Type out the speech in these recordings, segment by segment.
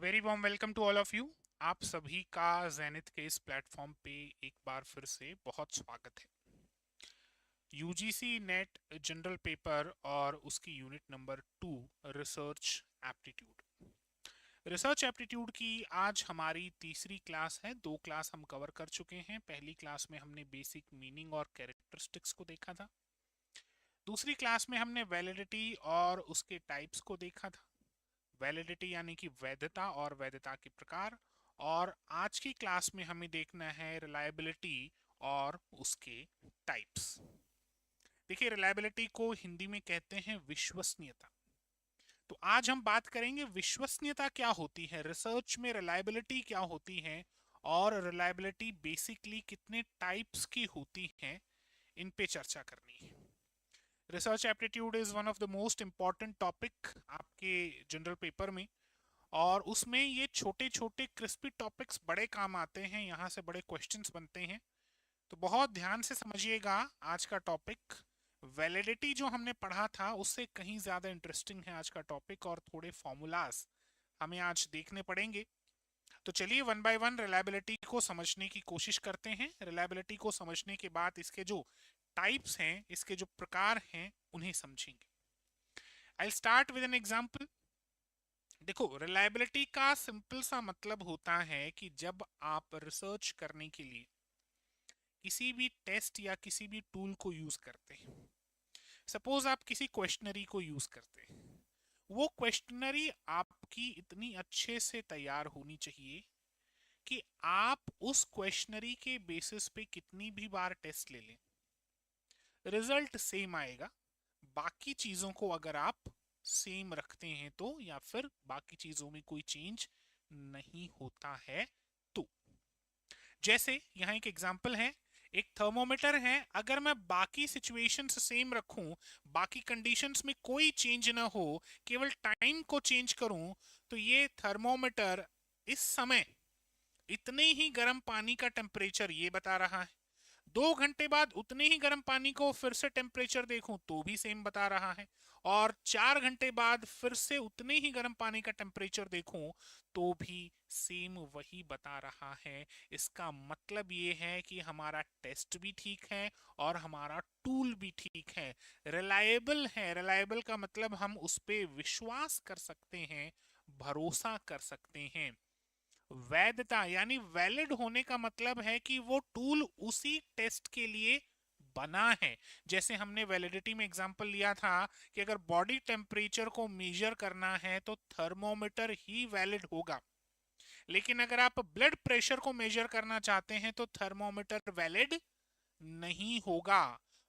Very warm welcome to all of you. आप सभी का जेनिथ के इस प्लेटफॉर्म पे एक बार फिर से बहुत स्वागत है। यूजीसी नेट जनरल पेपर और उसकी unit number 2 research aptitude. Research aptitude की आज हमारी तीसरी क्लास है। 2 क्लास हम कवर कर चुके हैं। पहली क्लास में हमने बेसिक मीनिंग और कैरेक्टरिस्टिक्स को देखा था। दूसरी क्लास में हमने वैलिडिटी और उसके टाइप्स को देखा था। वैलिडिटी यानी कि वैधता और वैधता के प्रकार। और आज की क्लास में हमें देखना है रिलायबिलिटी और उसके टाइप्स। देखिए, रिलायबिलिटी को हिंदी में कहते हैं विश्वसनीयता। तो आज हम बात करेंगे विश्वसनीयता क्या होती है, रिसर्च में रिलायबिलिटी क्या होती है और रिलायबिलिटी बेसिकली कितने टाइप्स की होती है, इन पे चर्चा करनी है। Research aptitude is one of the most important topic आपके जनरल पेपर में, और उसमें ये छोटे छोटे क्रिस्पी टॉपिक्स बड़े काम आते हैं, यहाँ से बड़े क्वेश्चंस बनते हैं। तो बहुत ध्यान से समझिएगा। आज का टॉपिक वैलिडिटी जो हमने पढ़ा था उससे कहीं ज़्यादा इंटरेस्टिंग है आज का टॉपिक, और थोड़े फॉर्मूलाज हमें आज देखने पड़ेंगे। तो चलिए वन बाय वन रिलायबिलिटी को समझने की कोशिश करते हैं। रिलायबिलिटी को समझने के बाद इसके जो टाइप्स हैं, इसके जो प्रकार हैं, उन्हें समझेंगे। I start with an example. देखो, रिलायबिलिटी का सिंपल सा मतलब होता है कि जब आप रिसर्च करने के लिए किसी भी टेस्ट या किसी भी टूल को यूज करते हैं, सपोज आप किसी क्वेश्चनरी को यूज करते हैं, वो क्वेश्चनरी आपकी इतनी अच्छे से तैयार होनी चाहिए कि आप उस क्वेश्चनरी के बेसिस पे कितनी भी बार टेस्ट ले लें, रिजल्ट सेम आएगा। बाकी चीजों को अगर आप सेम रखते हैं तो, या फिर बाकी चीजों में कोई चेंज नहीं होता है तो। जैसे यहाँ एक एग्जांपल है, एक थर्मोमीटर है, अगर मैं बाकी सिचुएशंस सेम रखूं, बाकी कंडीशंस में कोई चेंज ना हो, केवल टाइम को चेंज करूं, तो ये थर्मोमीटर इस समय इतने ही गर्म पानी का टेम्परेचर ये बता रहा है। 2 घंटे बाद उतने ही गर्म पानी को फिर से टेम्परेचर देखूं तो भी सेम बता रहा है, और 4 घंटे बाद फिर से उतने ही गर्म पानी का टेम्परेचर देखूं तो भी सेम वही बता रहा है। इसका मतलब ये है कि हमारा टेस्ट भी ठीक है और हमारा टूल भी ठीक है, रिलायबल है। रिलायबल का मतलब हम उस पर विश्वास कर सकते हैं, भरोसा कर सकते हैं। वैधता यानी वैलिड होने का मतलब है कि वो टूल उसी टेस्ट के लिए बना है। जैसे हमने वैलिडिटी में एग्जांपल लिया था कि अगर बॉडी टेम्परेचर को मेजर करना है तो थर्मोमीटर ही वैलिड होगा, लेकिन अगर आप ब्लड प्रेशर को मेजर करना चाहते हैं तो थर्मोमीटर वैलिड नहीं होगा।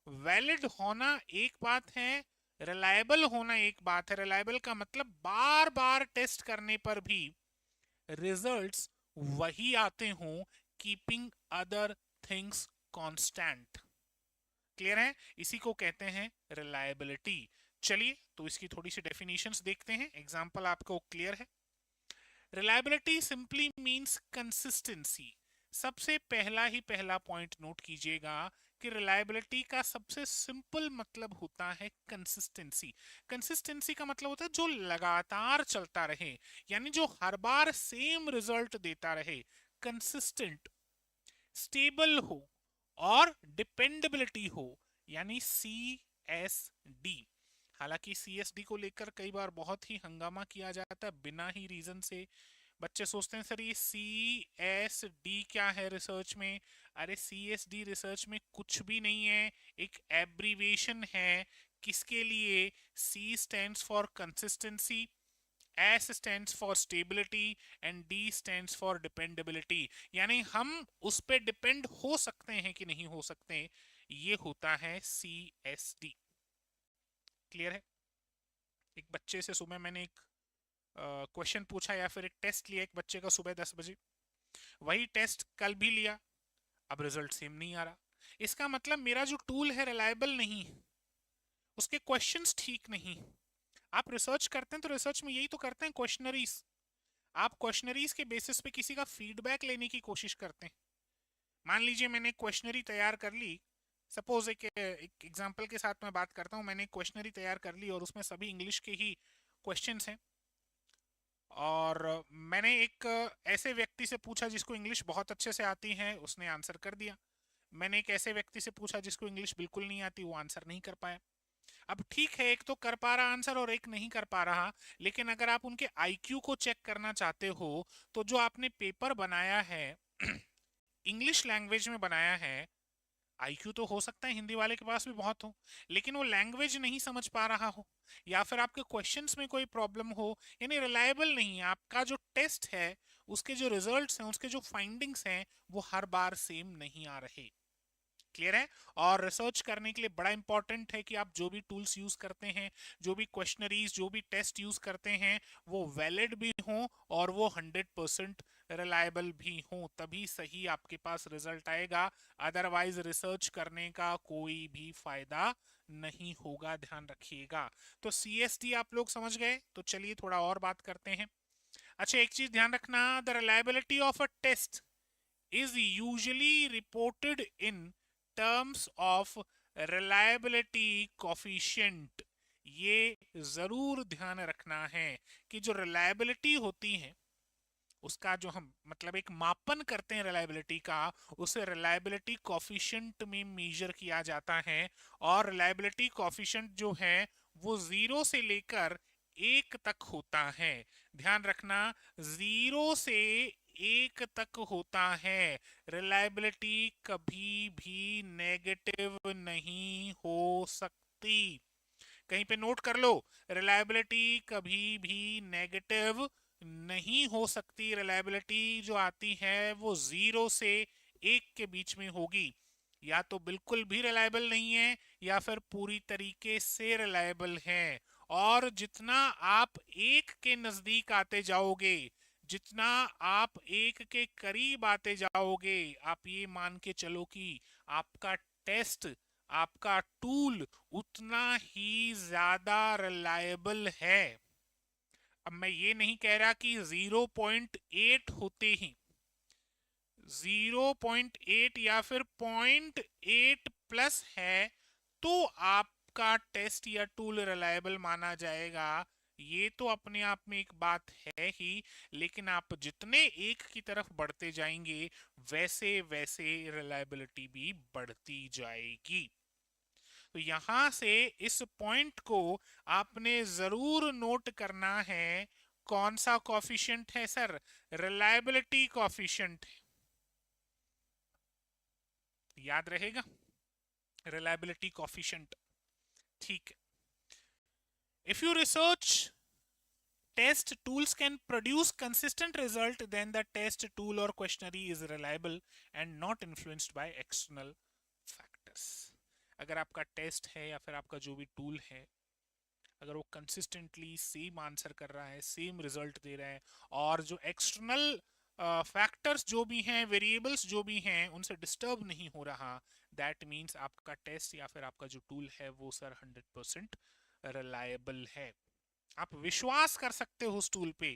वैलिड होना एक बात है, रिलायबल होना एक बात है। रिलायबल का मतलब बार बार टेस्ट करने पर भी रिजल्ट्स वही आते हों, keeping other things constant. Clear है? इसी को कहते हैं रिलायबिलिटी। चलिए तो इसकी थोड़ी सी डेफिनेशंस देखते हैं, एग्जांपल आपको क्लियर है। Reliability simply means consistency. सबसे पहला पॉइंट नोट कीजिएगा कि रिलायबिलिटी का सबसे सिंपल मतलब होता है कंसिस्टेंसी। कंसिस्टेंसी का मतलब होता है जो लगातार चलता रहे, यानी जो हर बार सेम रिजल्ट देता रहे, कंसिस्टेंट, स्टेबल हो और डिपेंडेबिलिटी हो, यानी CSD। हालांकि CSD को लेकर कई बार बहुत ही हंगामा किया जाता है बिना ही रीजन से। बच्चे सोचते हैं सर ये CSD क्या है रिसर्च में। अरे CSD रिसर्च में कुछ भी नहीं है, एक एब्रीवेशन है। किसके लिए? C stands for consistency, S stands for stability and D stands for dependability। यानी हम उस पे डिपेंड हो सकते हैं कि नहीं हो सकते, ये होता है CSD। क्लियर है? एक बच्चे से सुबह मैंने एक क्वेश्चन पूछा या फिर एक टेस्ट लिया एक बच्चे का सुबह 10 बजे, वही टेस्ट कल भी लिया, अब रिजल्ट सेम नहीं आ रहा। इसका मतलब मेरा जो टूल है रिलायबल नहीं है, उसके क्वेश्चंस ठीक नहीं। आप रिसर्च करते हैं तो रिसर्च में यही तो करते हैं, क्वेश्चनरीज। आप क्वेश्चनरीज के बेसिस पे किसी का फीडबैक लेने की कोशिश करते हैं। मान लीजिए मैंने क्वेश्चनरी तैयार कर ली, सपोज एक एग्जांपल के साथ मैं बात करता हूँ। मैंने क्वेश्चनरी तैयार कर ली और उसमें सभी इंग्लिश के ही क्वेश्चंस हैं, और मैंने एक ऐसे व्यक्ति से पूछा जिसको इंग्लिश बहुत अच्छे से आती है, उसने आंसर कर दिया। मैंने एक ऐसे व्यक्ति से पूछा जिसको इंग्लिश बिल्कुल नहीं आती, वो आंसर नहीं कर पाया। अब ठीक है, एक तो कर पा रहा आंसर और एक नहीं कर पा रहा, लेकिन अगर आप उनके आईक्यू को चेक करना चाहते हो तो जो आपने पेपर बनाया है इंग्लिश लैंग्वेज में बनाया है, आईक्यू तो हो सकता है हिंदी वाले के पास भी बहुत हो, लेकिन वो लैंग्वेज नहीं समझ पा रहा हो, या फिर आपके क्वेश्चंस में कोई प्रॉब्लम हो, यानी रिलायबल नहीं है आपका जो टेस्ट है, उसके जो रिजल्ट्स हैं, उसके जो फाइंडिंग्स हैं, वो हर बार सेम नहीं आ रहे। क्लियर है? और रिसर्च करने के लिए बड़ा इंपॉर्टेंट है कि आप जो भी टूल्स यूज करते हैं, जो भी क्वेश्चनरीज, जो भी टेस्ट यूज करते हैं, वो वैलिड भी हों और वो 100% रिलायबल भी हों, तभी सही आपके पास रिजल्ट आएगा। अदरवाइज रिसर्च करने का कोई भी फायदा नहीं होगा, ध्यान रखिएगा। तो सीएसटी आप लोग समझ गए, तो चलिए थोड़ा और बात करते हैं। अच्छा, एक चीज ध्यान रखना, the reliability of a test is usually reported in terms of reliability coefficient। ये जरूर ध्यान रखना है कि जो रिलायबिलिटी होती है, उसका जो हम मतलब एक मापन करते हैं रिलायबिलिटी का, उसे रिलायबिलिटी कॉफिशिएंट में मेजर किया जाता है। और रिलायबिलिटी कॉफिशिएंट जो है वो 0 से लेकर 1 तक होता है। ध्यान रखना, 0 से 1 तक होता है। रिलायबिलिटी कभी भी नेगेटिव नहीं हो सकती। कहीं पे नोट कर लो, रिलायबिलिटी कभी भी नेगेटिव नहीं हो सकती। रिलायबिलिटी जो आती है वो 0 से 1 के बीच में होगी। या तो बिल्कुल भी रिलायबल नहीं है, या फिर पूरी तरीके से रिलायबल है। और जितना आप 1 के नजदीक आते जाओगे, जितना आप 1 के करीब आते जाओगे, आप ये मान के चलो कि आपका टेस्ट, आपका टूल उतना ही ज्यादा रिलायबल है। अब मैं ये नहीं कह रहा कि 0.8 होते ही, 0.8 या फिर 0.8 प्लस है तो आपका टेस्ट या टूल रिलायबल माना जाएगा। ये तो अपने आप में एक बात है ही, लेकिन आप जितने 1 की तरफ बढ़ते जाएंगे, वैसे वैसे रिलायबिलिटी भी बढ़ती जाएगी। तो यहां से इस पॉइंट को आपने जरूर नोट करना है। कौन सा कॉफिशिएंट है सर? Reliability coefficient. याद रहेगा, रिलायबिलिटी कॉफिशिएंट। ठीक। If you research test tools can produce consistent result, then the test tool or questionnaire is reliable and not influenced by external factors। अगर आपका टेस्ट है या फिर आपका जो भी टूल है, अगर वो कंसिस्टेंटली सेम आंसर कर रहा है, सेम रिजल्ट दे रहा है, और जो एक्सटर्नल फैक्टर्स जो भी हैं, वेरिएबल्स जो भी हैं, उनसे डिस्टर्ब नहीं हो रहा, दैट मीन्स आपका टेस्ट या फिर आपका जो टूल है वो सर 100% रिलायबल है। आप विश्वास कर सकते हो उस टूल पे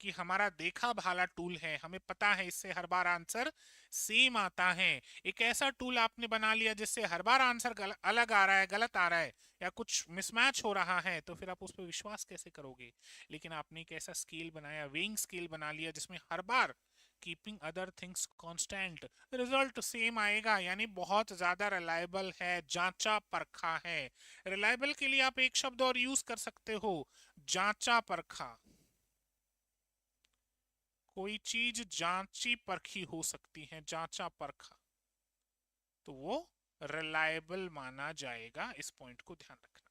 कि हमारा देखा भाला टूल है, हमें पता है इससे हर बार आंसर सेम आता है। एक ऐसा टूल आपने बना लिया जिससे हर बार आंसर अलग आ रहा है, गलत आ रहा है, या कुछ मिसमैच हो रहा है, तो फिर आप उस पर विश्वास कैसे करोगे? लेकिन आपने एक ऐसा स्केल बनाया, वेइंग स्केल बना लिया, जिसमें हर बार keeping other things constant result same आएगा, यानी बहुत ज्यादा रिलायबल है, जांचा परखा है। रिलायबल के लिए आप एक शब्द और यूज कर सकते हो, जांचा परखा। कोई चीज जांची परखी हो सकती है, जांचा परखा, तो वो रिलायबल माना जाएगा। इस पॉइंट को ध्यान रखना।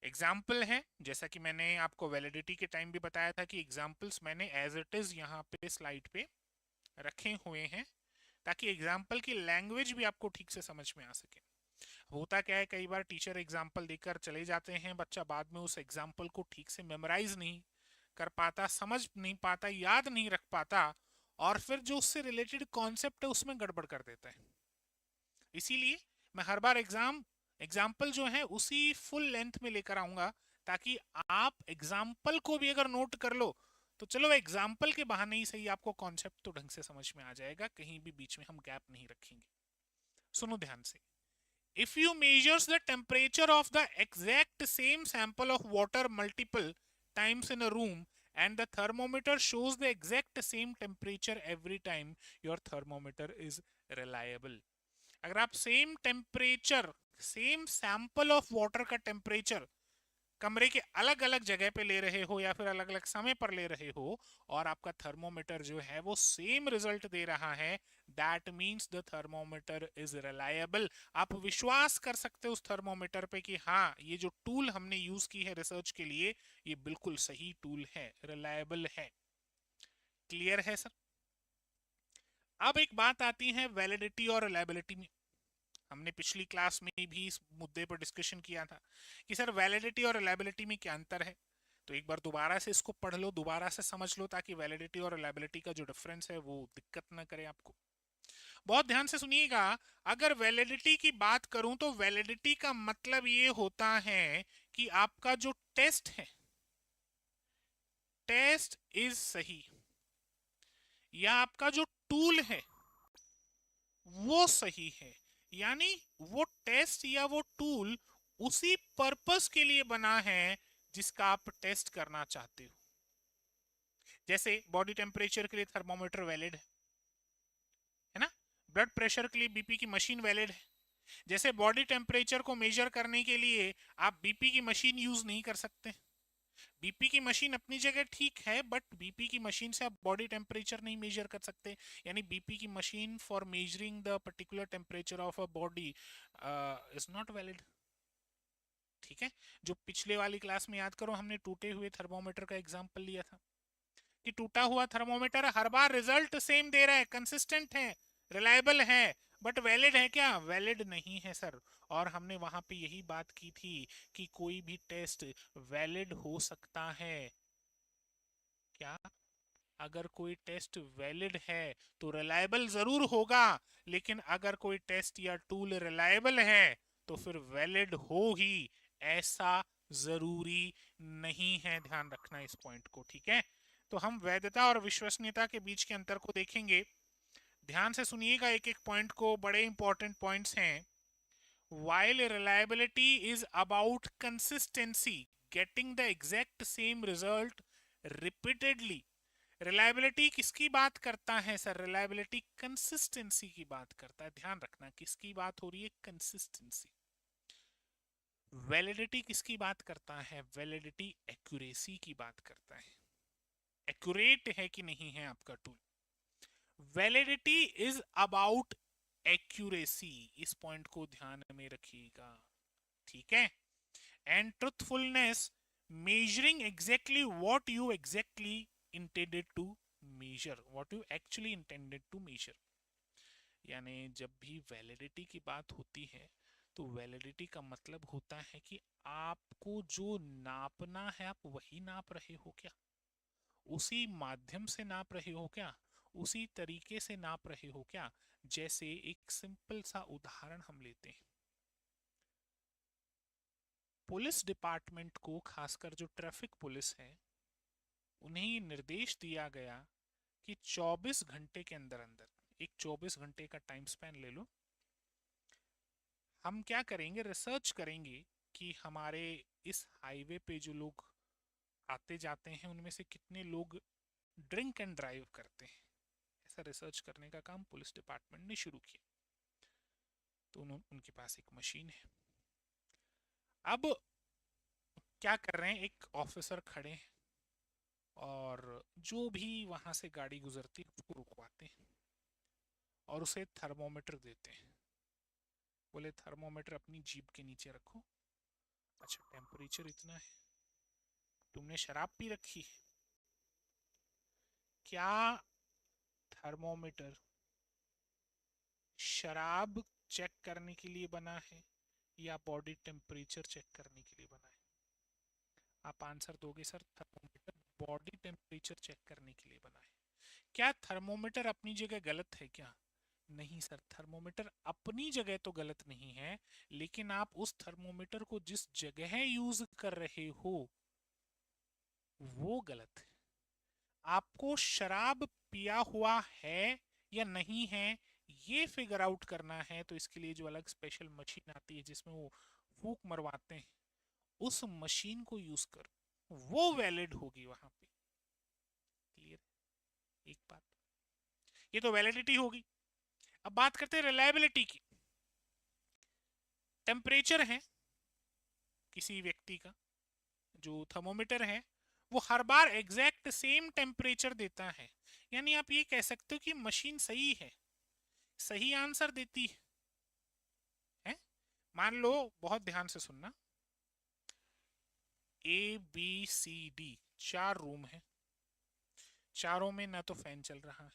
एग्जाम्पल है, जैसा कि मैंने आपको वैलिडिटी के टाइम भी बताया था कि एग्जाम्पल्स मैंने एज इट इज यहाँ पे स्लाइड पे रखे हुए हैं, ताकि एग्जाम्पल की लैंग्वेज भी आपको ठीक से समझ में आ सके। होता क्या है, कई बार टीचर एग्जाम्पल देकर चले जाते हैं, बच्चा बाद में उस एग्जाम्पल को ठीक से मेमोराइज नहीं कर पाता, समझ नहीं पाता, याद नहीं रख पाता, और फिर जो उससे रिलेटेड कॉन्सेप्ट है उसमें गड़बड़ कर देता है। इसीलिए मैं हर बार एग्जाम्पल जो है उसी फुल लेंथ में लेकर आऊंगा, ताकि आप एग्जाम्पल को भी अगर नोट कर लो तो चलो एग्जाम्पल के बहाने ही सही, आपको कॉन्सेप्ट तो ढंग से समझ में आ जाएगा, कहीं भी बीच में हम गैप नहीं रखेंगे। सुनो ध्यान से। If you measures the temperature of the exact same sample of water multiple times in a room and the thermometer shows the exact same temperature every time, your thermometer is reliable. अगर आप same temperature, same sample of water का temperature कमरे के अलग अलग जगह पे ले रहे हो या फिर अलग अलग समय पर ले रहे हो और आपका थर्मोमीटर जो है वो सेम रिजल्ट दे रहा है, that means the thermometer is reliable. आप विश्वास कर सकते हो उस थर्मोमीटर पे कि हाँ, ये जो टूल हमने यूज की है रिसर्च के लिए, ये बिल्कुल सही टूल है, रिलायबल है. क्लियर है सर? अब एक बात आती है वैलिडिटी और रिलायबिलिटी में. हमने पिछली क्लास में भी इस मुद्दे पर डिस्कशन किया था कि सर वैलिडिटी और रिलायबिलिटी में क्या अंतर है. तो एक बार दोबारा से इसको पढ़ लो, दोबारा से समझ लो, ताकि वैलिडिटी और रिलायबिलिटी का जो डिफरेंस है वो दिक्कत ना करे आपको. बहुत ध्यान से सुनिएगा. अगर वैलिडिटी की बात करूं तो वैलिडिटी का मतलब ये होता है कि आपका जो टेस्ट है, टेस्ट इज सही, या आपका जो टूल है वो सही है. यानी वो टेस्ट या वो टूल उसी पर्पस के लिए बना है जिसका आप टेस्ट करना चाहते हो. जैसे बॉडी टेम्परेचर के लिए थर्मोमीटर वैलिड है ना. ब्लड प्रेशर के लिए बीपी की मशीन वैलिड है. जैसे बॉडी टेम्परेचर को मेजर करने के लिए आप बीपी की मशीन यूज नहीं कर सकते. बीपी की मशीन अपनी जगह ठीक है, बट बीपी की मशीन से आप बॉडी टेम्परेचर नहीं मेजर कर सकते. यानी बीपी की machine for measuring the particular temperature of a body is not valid. ठीक है. जो पिछले वाली क्लास में याद करो, हमने टूटे हुए थर्मोमीटर का एग्जांपल लिया था कि टूटा हुआ थर्मोमीटर हर बार रिजल्ट सेम दे रहा है, कंसिस्टेंट है, रिलायबल है, बट वैलिड है क्या? वैलिड नहीं है सर. और हमने वहां पे यही बात की थी कि कोई भी टेस्ट वैलिड हो सकता है. क्या? अगर कोई टेस्ट वैलिड है तो रिलायबल जरूर होगा, लेकिन अगर कोई टेस्ट या टूल रिलायबल है तो फिर वैलिड हो ही, ऐसा जरूरी नहीं है. ध्यान रखना इस पॉइंट को. ठीक है. तो हम वैधता और विश्वसनीयता के बीच के अंतर को देखेंगे. ध्यान से सुनिएगा एक एक पॉइंट को, बड़े इंपॉर्टेंट पॉइंट्स हैं. While reliability is about consistency, getting the exact same result repeatedly. Reliability किसकी बात करता है सर? रिलायबिलिटी कंसिस्टेंसी की बात करता है. ध्यान रखना किसकी बात हो रही है? कंसिस्टेंसी. वैलिडिटी किसकी बात करता है? वैलिडिटी एक्यूरेसी की बात करता है. एक्यूरेट है कि नहीं है आपका tool. Validity is about accuracy. इस पॉइंट को ध्यान में रखिएगा. ठीक है. And truthfulness, measuring exactly what you exactly intended to measure, what you actually intended to measure. यानी जब भी वैलिडिटी की बात होती है तो वैलिडिटी का मतलब होता है कि आपको जो नापना है आप वही नाप रहे हो क्या? उसी माध्यम से नाप रहे हो क्या? उसी तरीके से नाप रहे हो क्या? जैसे एक सिंपल सा उदाहरण हम लेते हैं. पुलिस डिपार्टमेंट को, खासकर जो ट्रैफिक पुलिस है, उन्हें ये निर्देश दिया गया कि 24 घंटे के अंदर अंदर, एक 24 घंटे का टाइम स्पैन ले लो, हम क्या करेंगे? रिसर्च करेंगे कि हमारे इस हाईवे पे जो लोग आते जाते हैं उनमें से कितने लोग ड्रिंक एंड ड्राइव करते हैं. ऐसा रिसर्च करने का काम पुलिस डिपार्टमेंट ने शुरू किया. तो उनके पास एक मशीन है. अब क्या कर रहे हैं? एक ऑफिसर खड़े हैं और जो भी वहां से गाड़ी गुजरती है उसको रुकवाते हैं और उसे थर्मोमीटर देते हैं. बोले थर्मोमीटर अपनी जीभ के नीचे रखो. अच्छा, टेम्परेचर इतना है. तुमने शराब पी रखी है क्या? थर्मोमीटर शराब चेक करने के लिए बना है या बॉडी टेम्परेचर चेक करने के लिए बना है? आप आंसर दोगे sir thermometer body temperature check करने के लिए बना है. क्या थर्मोमीटर अपनी जगह गलत है क्या? नहीं सर, थर्मोमीटर अपनी जगह तो गलत नहीं है, लेकिन आप उस थर्मोमीटर को जिस जगह यूज कर रहे हो वो गलत है. आपको शराब पिया हुआ है या नहीं है ये फिगर आउट करना है, तो इसके लिए जो अलग स्पेशल मशीन आती है जिसमें वो फूंक मरवाते हैं, उस मशीन को यूज कर वो वैलिड होगी वहां पे। क्लियर? एक बात, ये तो वैलिडिटी होगी। अब बात करते हैं रिलायबिलिटी की। टेम्परेचर है किसी व्यक्ति का, जो थर्मोमीटर है वो हर बार एग्जैक्ट सेम टेम्परेचर देता है, यानी आप ये कह सकते हो कि मशीन सही है, सही आंसर देती है। मान लो, बहुत ध्यान से सुनना, A B C D 4 room है, चारों में ना तो फैन चल रहा है,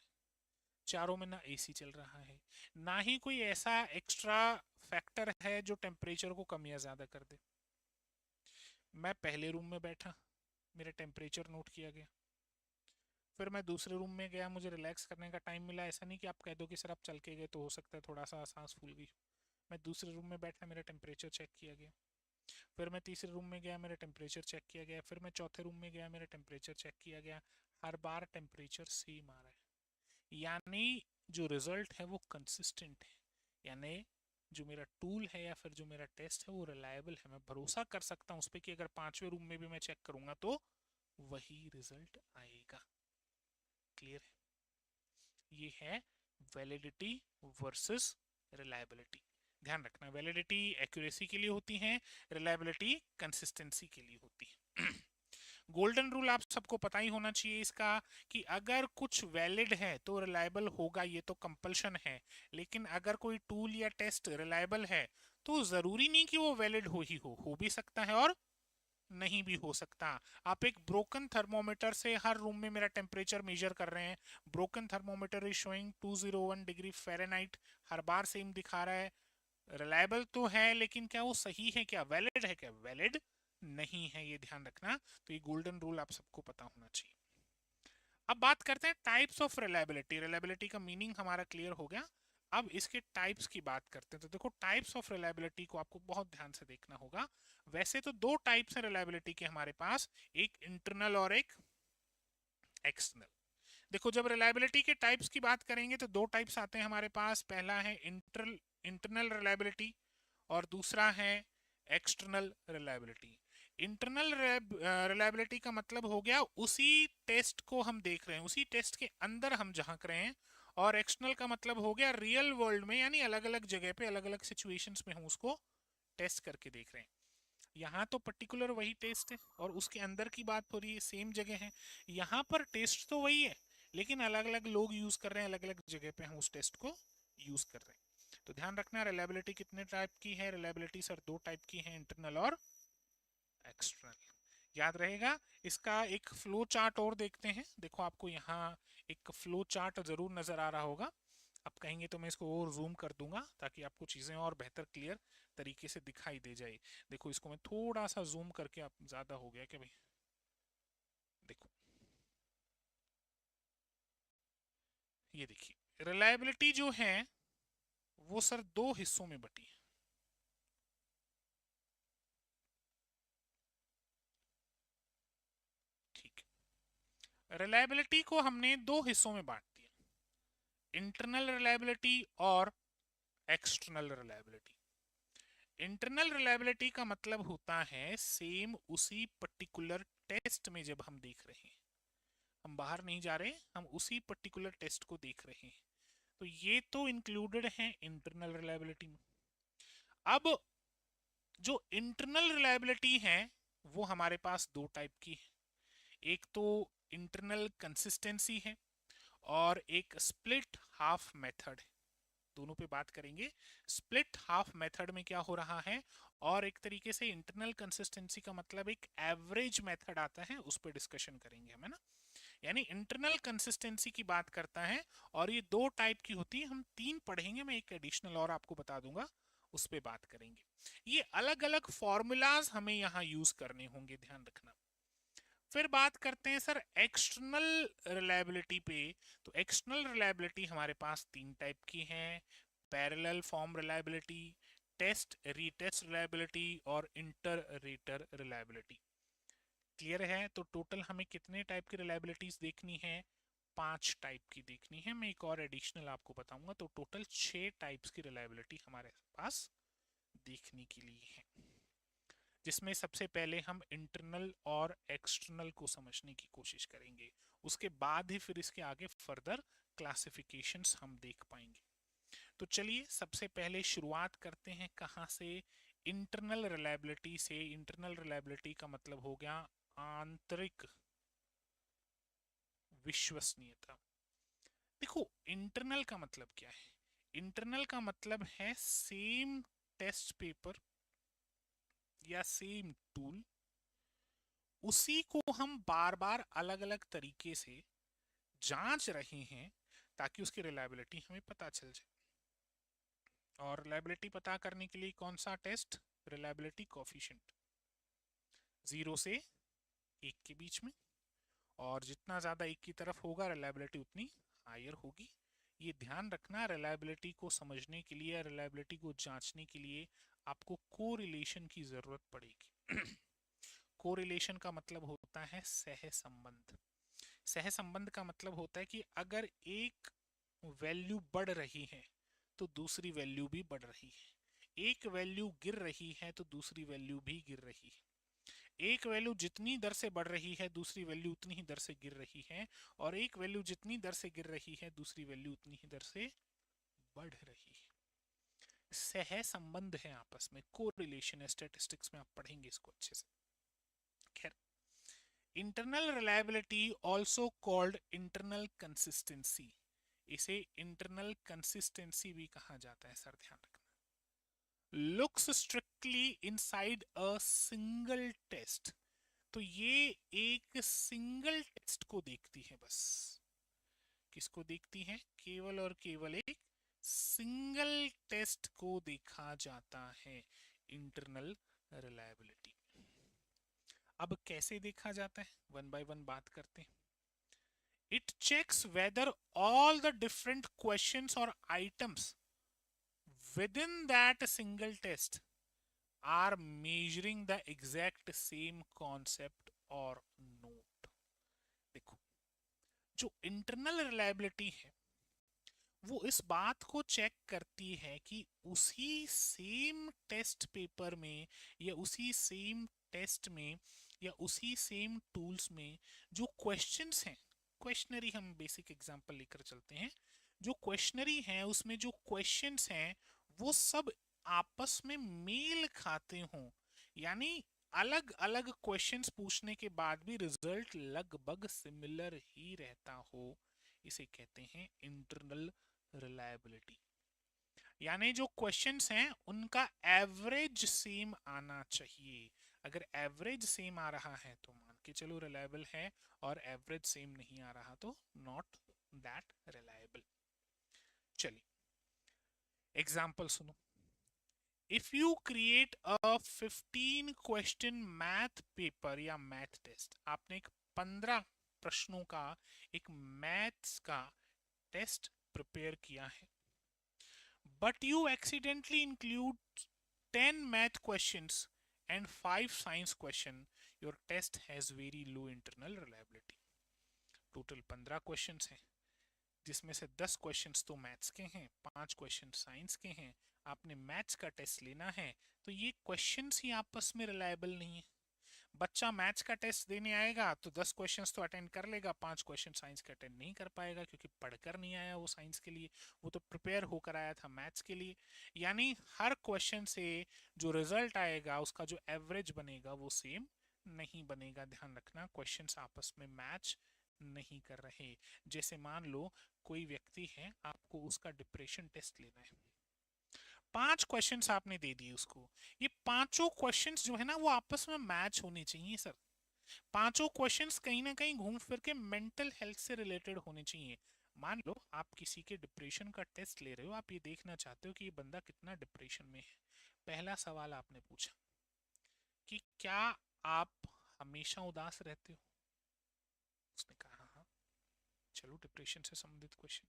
चारों में ना एसी चल रहा है, ना ही कोई ऐसा एक्स्ट्रा फैक्टर है जो टेम्परेचर को कम या ज्यादा कर दे। मैं पहले रूम में बैठा, मेरा टेम्परेचर नोट किया गया, फिर मैं दूसरे रूम में गया, मुझे रिलैक्स करने का टाइम मिला। ऐसा नहीं कि आप कह दो कि सर आप चल के गए तो हो सकता है थोड़ा सा सांस फूल गई। मैं दूसरे रूम में बैठा, मेरा टेम्परेचर चेक किया गया, फिर मैं तीसरे रूम में गया, मेरा टेम्परेचर चेक किया गया, फिर मैं चौथे रूम में गया, मेरा टेम्परेचर चेक किया गया। हर बार टेम्परेचर सेम आ रहा है, यानी जो रिजल्ट है वो कंसिस्टेंट है, यानी जो मेरा टूल है या फिर जो मेरा टेस्ट है वो रिलायबल है। मैं भरोसा कर सकता हूँ उस पर कि अगर पांचवें रूम में भी मैं चेक करूंगा तो वही रिजल्ट आएगा। क्लियर है? ये है वैलिडिटी वर्सेस रिलायबिलिटी। ध्यान रखना, वैलिडिटी एक्यूरेसी के लिए होती है, रिलायबिलिटी कंसिस्टेंसी के लिए होती है। गोल्डन रूल आप सबको पता ही होना चाहिए इसका, कि अगर कुछ वैलिड है तो रिलायबल होगा, ये तो कंपल्शन है। लेकिन अगर कोई टूल या टेस्ट रिलायबल है तो जरूरी नहीं कि वो वैलिड हो भी सकता है और नहीं भी हो सकता। आप एक ब्रोकन थर्मोमीटर से हर रूम में मेरा टेम्परेचर मेजर कर रहे हैं, broken thermometer is showing 201 degree Fahrenheit, her bar same दिखा रहा है, रिलायबल तो है, लेकिन क्या वो सही है, क्या वैलिड है, क्या वैलिड नहीं है, ये ध्यान रखना। तो ये गोल्डन रूल आप सबको पता होना चाहिए। अब बात करते हैं टाइप्स ऑफ रिलायबिलिटी। रिलायबिलिटी का मीनिंग हमारा क्लियर हो गया, अब इसके टाइप्स की बात करते हैं। तो देखो, टाइप्स ऑफ रिलायबिलिटी को आपको बहुत ध्यान से देखना होगा। वैसे तो दो टाइप्स हैं रिलायबिलिटी के हमारे पास, एक इंटरनल और एक एक्सटर्नल। देखो, जब रिलायबिलिटी के टाइप्स की बात करेंगे तो दो टाइप्स आते हैं हमारे पास। पहला है इंटरनल रिलायबिलिटी और दूसरा है एक्सटर्नल रिलायबिलिटी। इंटरनल रिलायबिलिटी का मतलब हो गया उसी टेस्ट को हम देख रहे हैं, उसी टेस्ट के अंदर हम झांक रहे हैं। और एक्सटर्नल का मतलब हो गया रियल वर्ल्ड में, यानी अलग अलग जगह पे अलग अलग सिचुएशंस में हम उसको टेस्ट करके देख रहे हैं। यहाँ तो पर्टिकुलर वही टेस्ट है और उसके अंदर की बात हो रही है, सेम जगह है। यहाँ पर टेस्ट तो वही है, लेकिन अलग अलग लोग यूज कर रहे हैं, अलग अलग जगह पे हम उस टेस्ट को यूज कर रहे हैं। तो ध्यान रखना, रिलायबिलिटी कितने टाइप की है? रिलायबिलिटी सर दो टाइप की है, इंटरनल और एक्सटर्नल। याद रहेगा। इसका एक फ्लो चार्ट और देखते हैं। देखो, आपको यहाँ एक फ्लो चार्ट जरूर नजर आ रहा होगा। आप कहेंगे तो मैं इसको और जूम कर दूंगा ताकि आपको चीजें और बेहतर क्लियर तरीके से दिखाई दे जाए। देखो, इसको मैं थोड़ा सा जूम करके, आप ज्यादा हो गया क्या भाई? देखो, ये देखिए, रिलायबिलिटी जो है वो सर दो हिस्सों में बटी है। ठीक है, रिलायबिलिटी को हमने दो हिस्सों में बांट दिया, इंटरनल रिलायबिलिटी और एक्सटर्नल रिलायबिलिटी। इंटरनल रिलायबिलिटी का मतलब होता है सेम उसी पर्टिकुलर टेस्ट में जब हम देख रहे हैं, हम बाहर नहीं जा रहे, हम उसी पर्टिकुलर टेस्ट को देख रहे हैं, तो ये तो इंक्लूडेड है इंटरनल रिलायबिलिटी में। अब जो इंटरनल रिलायबिलिटी है वो हमारे पास दो टाइप की है, एक तो इंटरनल कंसिस्टेंसी है और एक स्प्लिट हाफ मेथड है। दोनों पे बात करेंगे। स्प्लिट हाफ मेथड में क्या हो रहा है, और एक तरीके से इंटरनल कंसिस्टेंसी का मतलब एक एवरेज मेथड आता है, उस पर डिस्कशन करेंगे हम, है ना। यानी इंटरनल कंसिस्टेंसी की बात करता है, और ये दो टाइप की होती है। हम तीन पढ़ेंगे, मैं एक एडिशनल और आपको बता दूंगा, उस पर बात करेंगे। ये अलग अलग फॉर्मूलाज हमें यहाँ यूज करने होंगे, ध्यान रखना। फिर बात करते हैं सर एक्सटर्नल रिलायबिलिटी पे। तो एक्सटर्नल रिलायबिलिटी हमारे पास तीन टाइप की है, parallel form reliability, test retest reliability और इंटर रेटर रिलायबिलिटी। क्लियर है? तो टोटल हमें कितने टाइप की रिलायबिलिटीज देखनी है? 5 टाइप की देखनी है। मैं एक और एडिशनल आपको बताऊंगा, तो टोटल 6 टाइप्स की रिलायबिलिटी हमारे पास देखने के लिए है। जिसमें सबसे पहले हम इंटरनल और एक्सटर्नल को समझने की कोशिश करेंगे, उसके बाद ही फिर इसके आगे फर्दर क्लासिफिकेशंस हम देख पाएंगे। तो चलिए सबसे पहले शुरुआत करते हैं कहाँ से, इंटरनल रिलायबिलिटी से। इंटरनल रिलायबिलिटी का मतलब हो गया आंतरिक विश्वसनीयता। देखो इंटरनल का मतलब क्या है, इंटरनल का मतलब है सेम टेस्ट पेपर या सेम टूल, उसी को हम बार बार अलग अलग तरीके से जांच रहे हैं ताकि उसकी रिलायबिलिटी हमें पता चल जाए। और रिलायबिलिटी पता करने के लिए कौन सा टेस्ट, रिलायबिलिटी कोफिशिएंट 0 से 1 के बीच में, और जितना ज्यादा 1 की तरफ होगा रिलायबिलिटी उतनी हायर होगी। ये ध्यान रखना, रिलायबिलिटी को समझने के लिए, रिलायबिलिटी को जांचने के लिए आपको कोरिलेशन की जरूरत पड़ेगी। कोरिलेशन का मतलब होता है सहसंबंध। सहसंबंध का मतलब होता है कि अगर एक वैल्यू बढ़ रही है तो दूसरी वैल्यू भी बढ़ रही है, एक वैल्यू गिर रही है तो दूसरी वैल्यू भी गिर रही है, एक वैल्यू जितनी दर से बढ़ रही है दूसरी वैल्यू उतनी ही दर से गिर रही है, और एक वैल्यू जितनी दर से गिर रही है दूसरी वैल्यू उतनी ही दर से बढ़ रही है। सह संबंध है आपस में, कोरिलेशन है, स्टैटिस्टिक्स में आप पढ़ेंगे इसको अच्छे से। खैर, internal reliability also called internal consistency, इसे इंटरनल कंसिस्टेंसी भी कहा जाता है, सर ध्यान रखना। Looks strictly inside a single test, तो ये एक सिंगल टेस्ट को देखती है बस। किसको देखती है, केवल और केवल एक सिंगल टेस्ट को देखा जाता है, इंटरनल रिलायबिलिटी। अब कैसे देखा जाता है, वन बाय वन बात करते हैं। It checks whether all the different questions और items within that single test are measuring the exact same concept or note। देखो जो इंटरनल रिलायबिलिटी है वो इस बात को चेक करती है कि उसी सेम टेस्ट पेपर में या उसी सेम टेस्ट में या उसी सेम टूल्स में जो क्वेश्चंस हैं, क्वेश्चनरी हम बेसिक एग्जांपल लेकर चलते हैं, जो क्वेश्चनरी है उसमें जो क्वेश्चंस हैं वो सब आपस में मेल खाते हों, यानी अलग अलग क्वेश्चंस पूछने के बाद भी रिजल्ट लगभग सिमिलर ही रहता हो, इसे कहते हैं इंटरनल रिलायबिलिटी। यानी जो क्वेश्चंस हैं उनका एवरेज सेम आना चाहिए, अगर एवरेज सेम आ रहा है तो मान के चलो रिलायबल है, और एवरेज सेम नहीं आ रहा तो नॉट दैट रिलायबल। चलिए एग्जांपल सुनो। If you create a 15 question math paper या मैथ टेस्ट, आपने एक 15 प्रश्नों का एक मैथ्स का टेस्ट प्रिपेयर किया है, but you accidentally include 10 math questions and 5 science question, your test has very low internal reliability। Total 15 questions हैं, जिसमें से 10 क्वेश्चंस तो मैथ्स के हैं, 5 क्वेश्चन साइंस के हैं। आपने मैथ्स का टेस्ट लेना है तो ये क्वेश्चंस ही आपस में रिलायबल नहीं है। बच्चा मैथ्स का टेस्ट देने आएगा तो 10 क्वेश्चंस तो अटेंड कर लेगा, 5 क्वेश्चन साइंस के अटेंड नहीं कर पाएगा क्योंकि पढ़कर नहीं आया वो साइंस के लिए, वो तो प्रिपेयर होकर आया था मैथ्स के लिए। यानी हर क्वेश्चन से जो रिजल्ट आएगा उसका जो एवरेज बनेगा वो सेम नहीं बनेगा। ध्यान रखना, क्वेश्चंस आपस में मैच नहीं कर रहे। जैसे मान लो कोई व्यक्ति है, आपको उसका डिप्रेशन टेस्ट लेना है, 5 क्वेश्चंस आपने दे दिए उसको, ये पांचों क्वेश्चंस जो है ना वो आपस में मैच होने चाहिए सर। पांचों क्वेश्चंस कहीं ना कहीं घूम फिर के मेंटल हेल्थ से रिलेटेड होने चाहिए। मान लो आप किसी के डिप्रेशन का टेस्ट ले रहे हो, आप ये देखना चाहते हो कि ये बंदा कितना डिप्रेशन में है। पहला सवाल आपने पूछा कि क्या आप हमेशा उदास रहते हो, उसने कहा हाँ, चलो डिप्रेशन से संबंधित क्वेश्चन।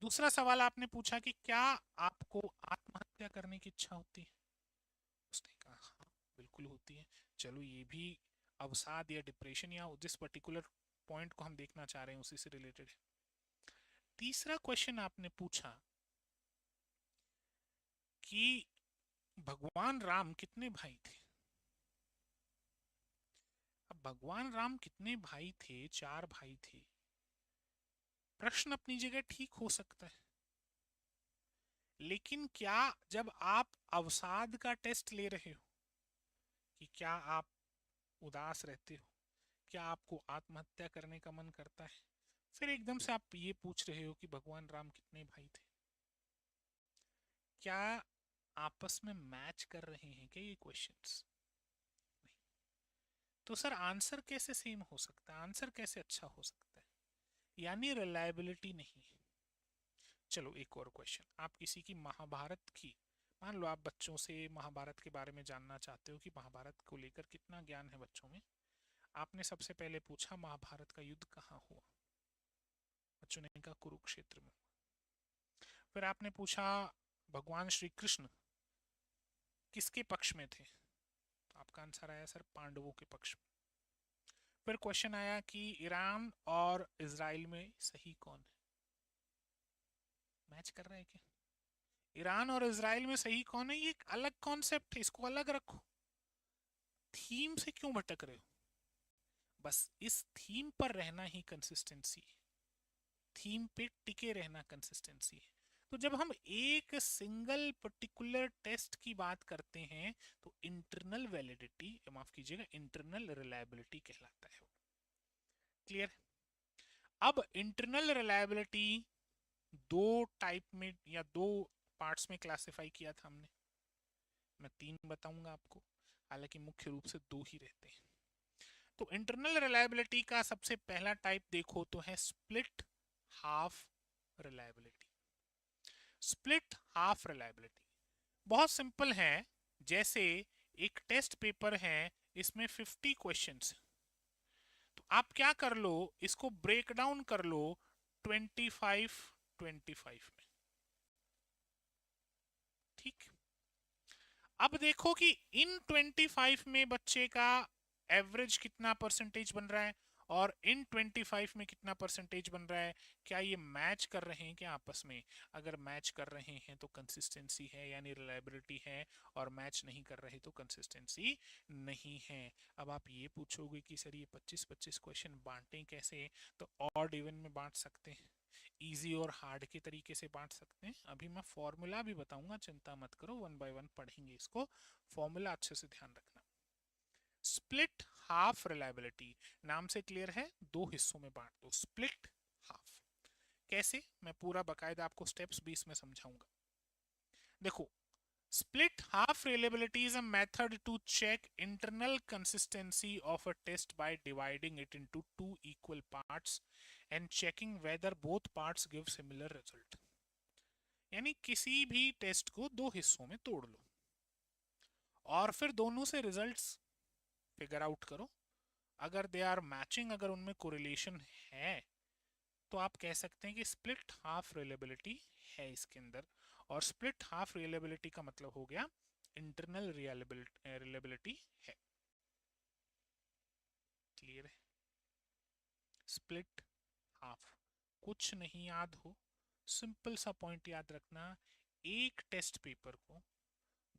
दूसरा सवाल आपने पूछा कि क्या आपको आत्महत्या करने की इच्छा होती है, उसने कहा हाँ बिल्कुल होती है, चलो ये भी अवसाद या डिप्रेशन या जिस पर्टिकुलर पॉइंट को हम देखना चाह रहे हैं उसी से रिलेटेड है। तीसरा क्वेश्चन आपने पूछा कि भगवान राम कितने भाई थे, अब भगवान राम कितने भाई थे? 4 भाई थे। प्रश्न अपनी जगह ठीक हो सकता है, लेकिन क्या जब आप अवसाद का टेस्ट ले रहे हो कि क्या आप उदास रहते हो, क्या आपको आत्महत्या करने का मन करता है, फिर एकदम से आप ये पूछ रहे हो कि भगवान राम कितने भाई थे? क्या आपस में मैच कर रहे हैं क्या ये क्वेश्चंस? नहीं। तो सर आंसर कैसे सेम हो सकता है, आंसर कैसे अच्छा हो सकता है? यानी रिलायबिलिटी नहीं है। चलो एक और क्वेश्चन, आप किसी की महाभारत की, मान लो आप बच्चों से महाभारत के बारे में जानना चाहते हो कि महाभारत को लेकर कितना ज्ञान है बच्चों में। आपने सबसे पहले पूछा महाभारत का युद्ध कहाँ हुआ, बच्चों ने कहा कुरुक्षेत्र में। फिर आपने पूछा भगवान श्री कृष्ण किसके पक्ष में थे, तो आपका आंसर आया सर पांडवों के पक्ष में। फिर क्वेश्चन आया कि ईरान और इजराइल में सही कौन है, मैच कर रहा है क्या? ईरान और इजराइल में सही कौन है, ये एक अलग कॉन्सेप्ट है, इसको अलग रखो। थीम से क्यों भटक रहे हो? बस इस थीम पर रहना ही कंसिस्टेंसी है, थीम पे टिके रहना कंसिस्टेंसी है। तो जब हम एक सिंगल पर्टिकुलर टेस्ट की बात करते हैं तो इंटरनल वैलिडिटी, माफ कीजिएगा, इंटरनल रिलायबिलिटी कहलाता है। क्लियर? अब इंटरनल रिलायबिलिटी दो टाइप में या दो पार्ट्स में क्लासिफाई किया था हमने, मैं 3 बताऊंगा आपको, हालांकि मुख्य रूप से 2 ही रहते हैं। तो इंटरनल रिलायबिलिटी का सबसे पहला टाइप देखो तो है split half reliability. Split half reliability बहुत सिंपल है, जैसे एक टेस्ट पेपर है, इसमें 50 क्वेश्चंस, तो आप क्या कर लो, इसको ब्रेक डाउन कर लो 25 25 में। ठीक, अब देखो कि इन 25 में बच्चे का एवरेज कितना परसेंटेज बन रहा है और इन 25 में कितना परसेंटेज बन रहा है, क्या ये मैच कर रहे हैं क्या आपस में? अगर मैच कर रहे हैं तो कंसिस्टेंसी है, यानी रिलायबिलिटी है, और मैच नहीं कर रहे तो कंसिस्टेंसी नहीं है। अब आप ये पूछोगे कि सर ये 25-25 क्वेश्चन बांटें कैसे, तो ऑड इवन में बांट सकते हैं, इजी और हार्ड के तरीके से बांट सकते हैं। अभी मैं फॉर्मूला भी बताऊंगा, चिंता मत करो, 1 बाय 1 पढ़ेंगे इसको, फॉर्मूला अच्छे से ध्यान रखना। स्प्लिट हाफ रिलायबिलिटी नाम से क्लियर है, 2 हिस्सों में बांट दो, स्प्लिट हाफ। कैसे, मैं पूरा बकायदा आपको स्टेप्स भी इसमें समझाऊंगा। देखो, split half reliability is a method to check internal consistency of a test by dividing it into 2 equal parts and checking whether both parts give similar result। यानी किसी भी टेस्ट को 2 हिस्सों में तोड़ लो और फिर दोनों से रिजल्ट्स फिगर आउट करो, अगर दे आर मैचिंग, अगर उनमें कोरिलेशन है, तो आप कह सकते हैं कि स्प्लिट हाफ रिलायबिलिटी है इसके अंदर। और स्प्लिट हाफ रिलायबिलिटी का मतलब हो गया इंटरनल रिलायबिलिटी है। क्लियर है? स्प्लिट हाफ, कुछ नहीं याद हो, सिंपल सा पॉइंट याद रखना, एक टेस्ट पेपर को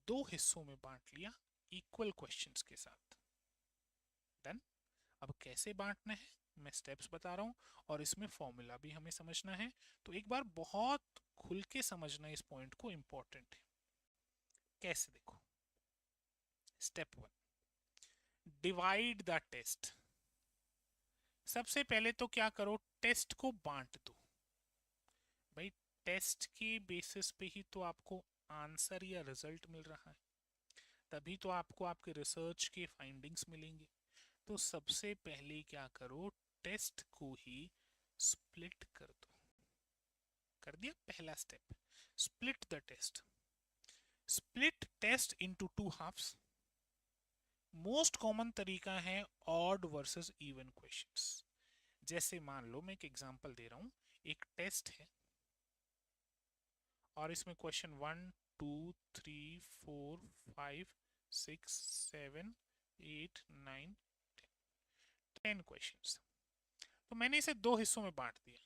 2 हिस्सों में बांट लिया इक्वल क्वेश्चंस के साथ। डन। अब कैसे बांटना है मैं स्टेप्स बता रहा हूं, और इसमें फॉर्मूला भी हमें समझना है, तो एक बार बहुत खुल के समझना इस पॉइंट को, इंपॉर्टेंट है। कैसे, देखो, स्टेप 1, डिवाइड द टेस्ट। सबसे पहले तो क्या करो, टेस्ट को बांट दो। भाई टेस्ट के बेसिस पे ही तो आपको आंसर या रिजल्ट मिल रहा है, तभी तो आपको आपके रिसर्च के फाइंडिंग्स मिलेंगे। तो सबसे पहले क्या करो, टेस्ट को ही स्प्लिट कर दो। कर दिया पहला step, split the test. Split test into 2 halves. Most common तरीका है ऑड वर्सेस इवन क्वेश्चंस। जैसे मान लो मैं एक एग्जांपल दे रहा हूं, एक टेस्ट है और इसमें क्वेश्चन 1 2 3 4 5 6 7 8 9 10 क्वेश्चंस। तो मैंने इसे 2 हिस्सों में बांट दिया,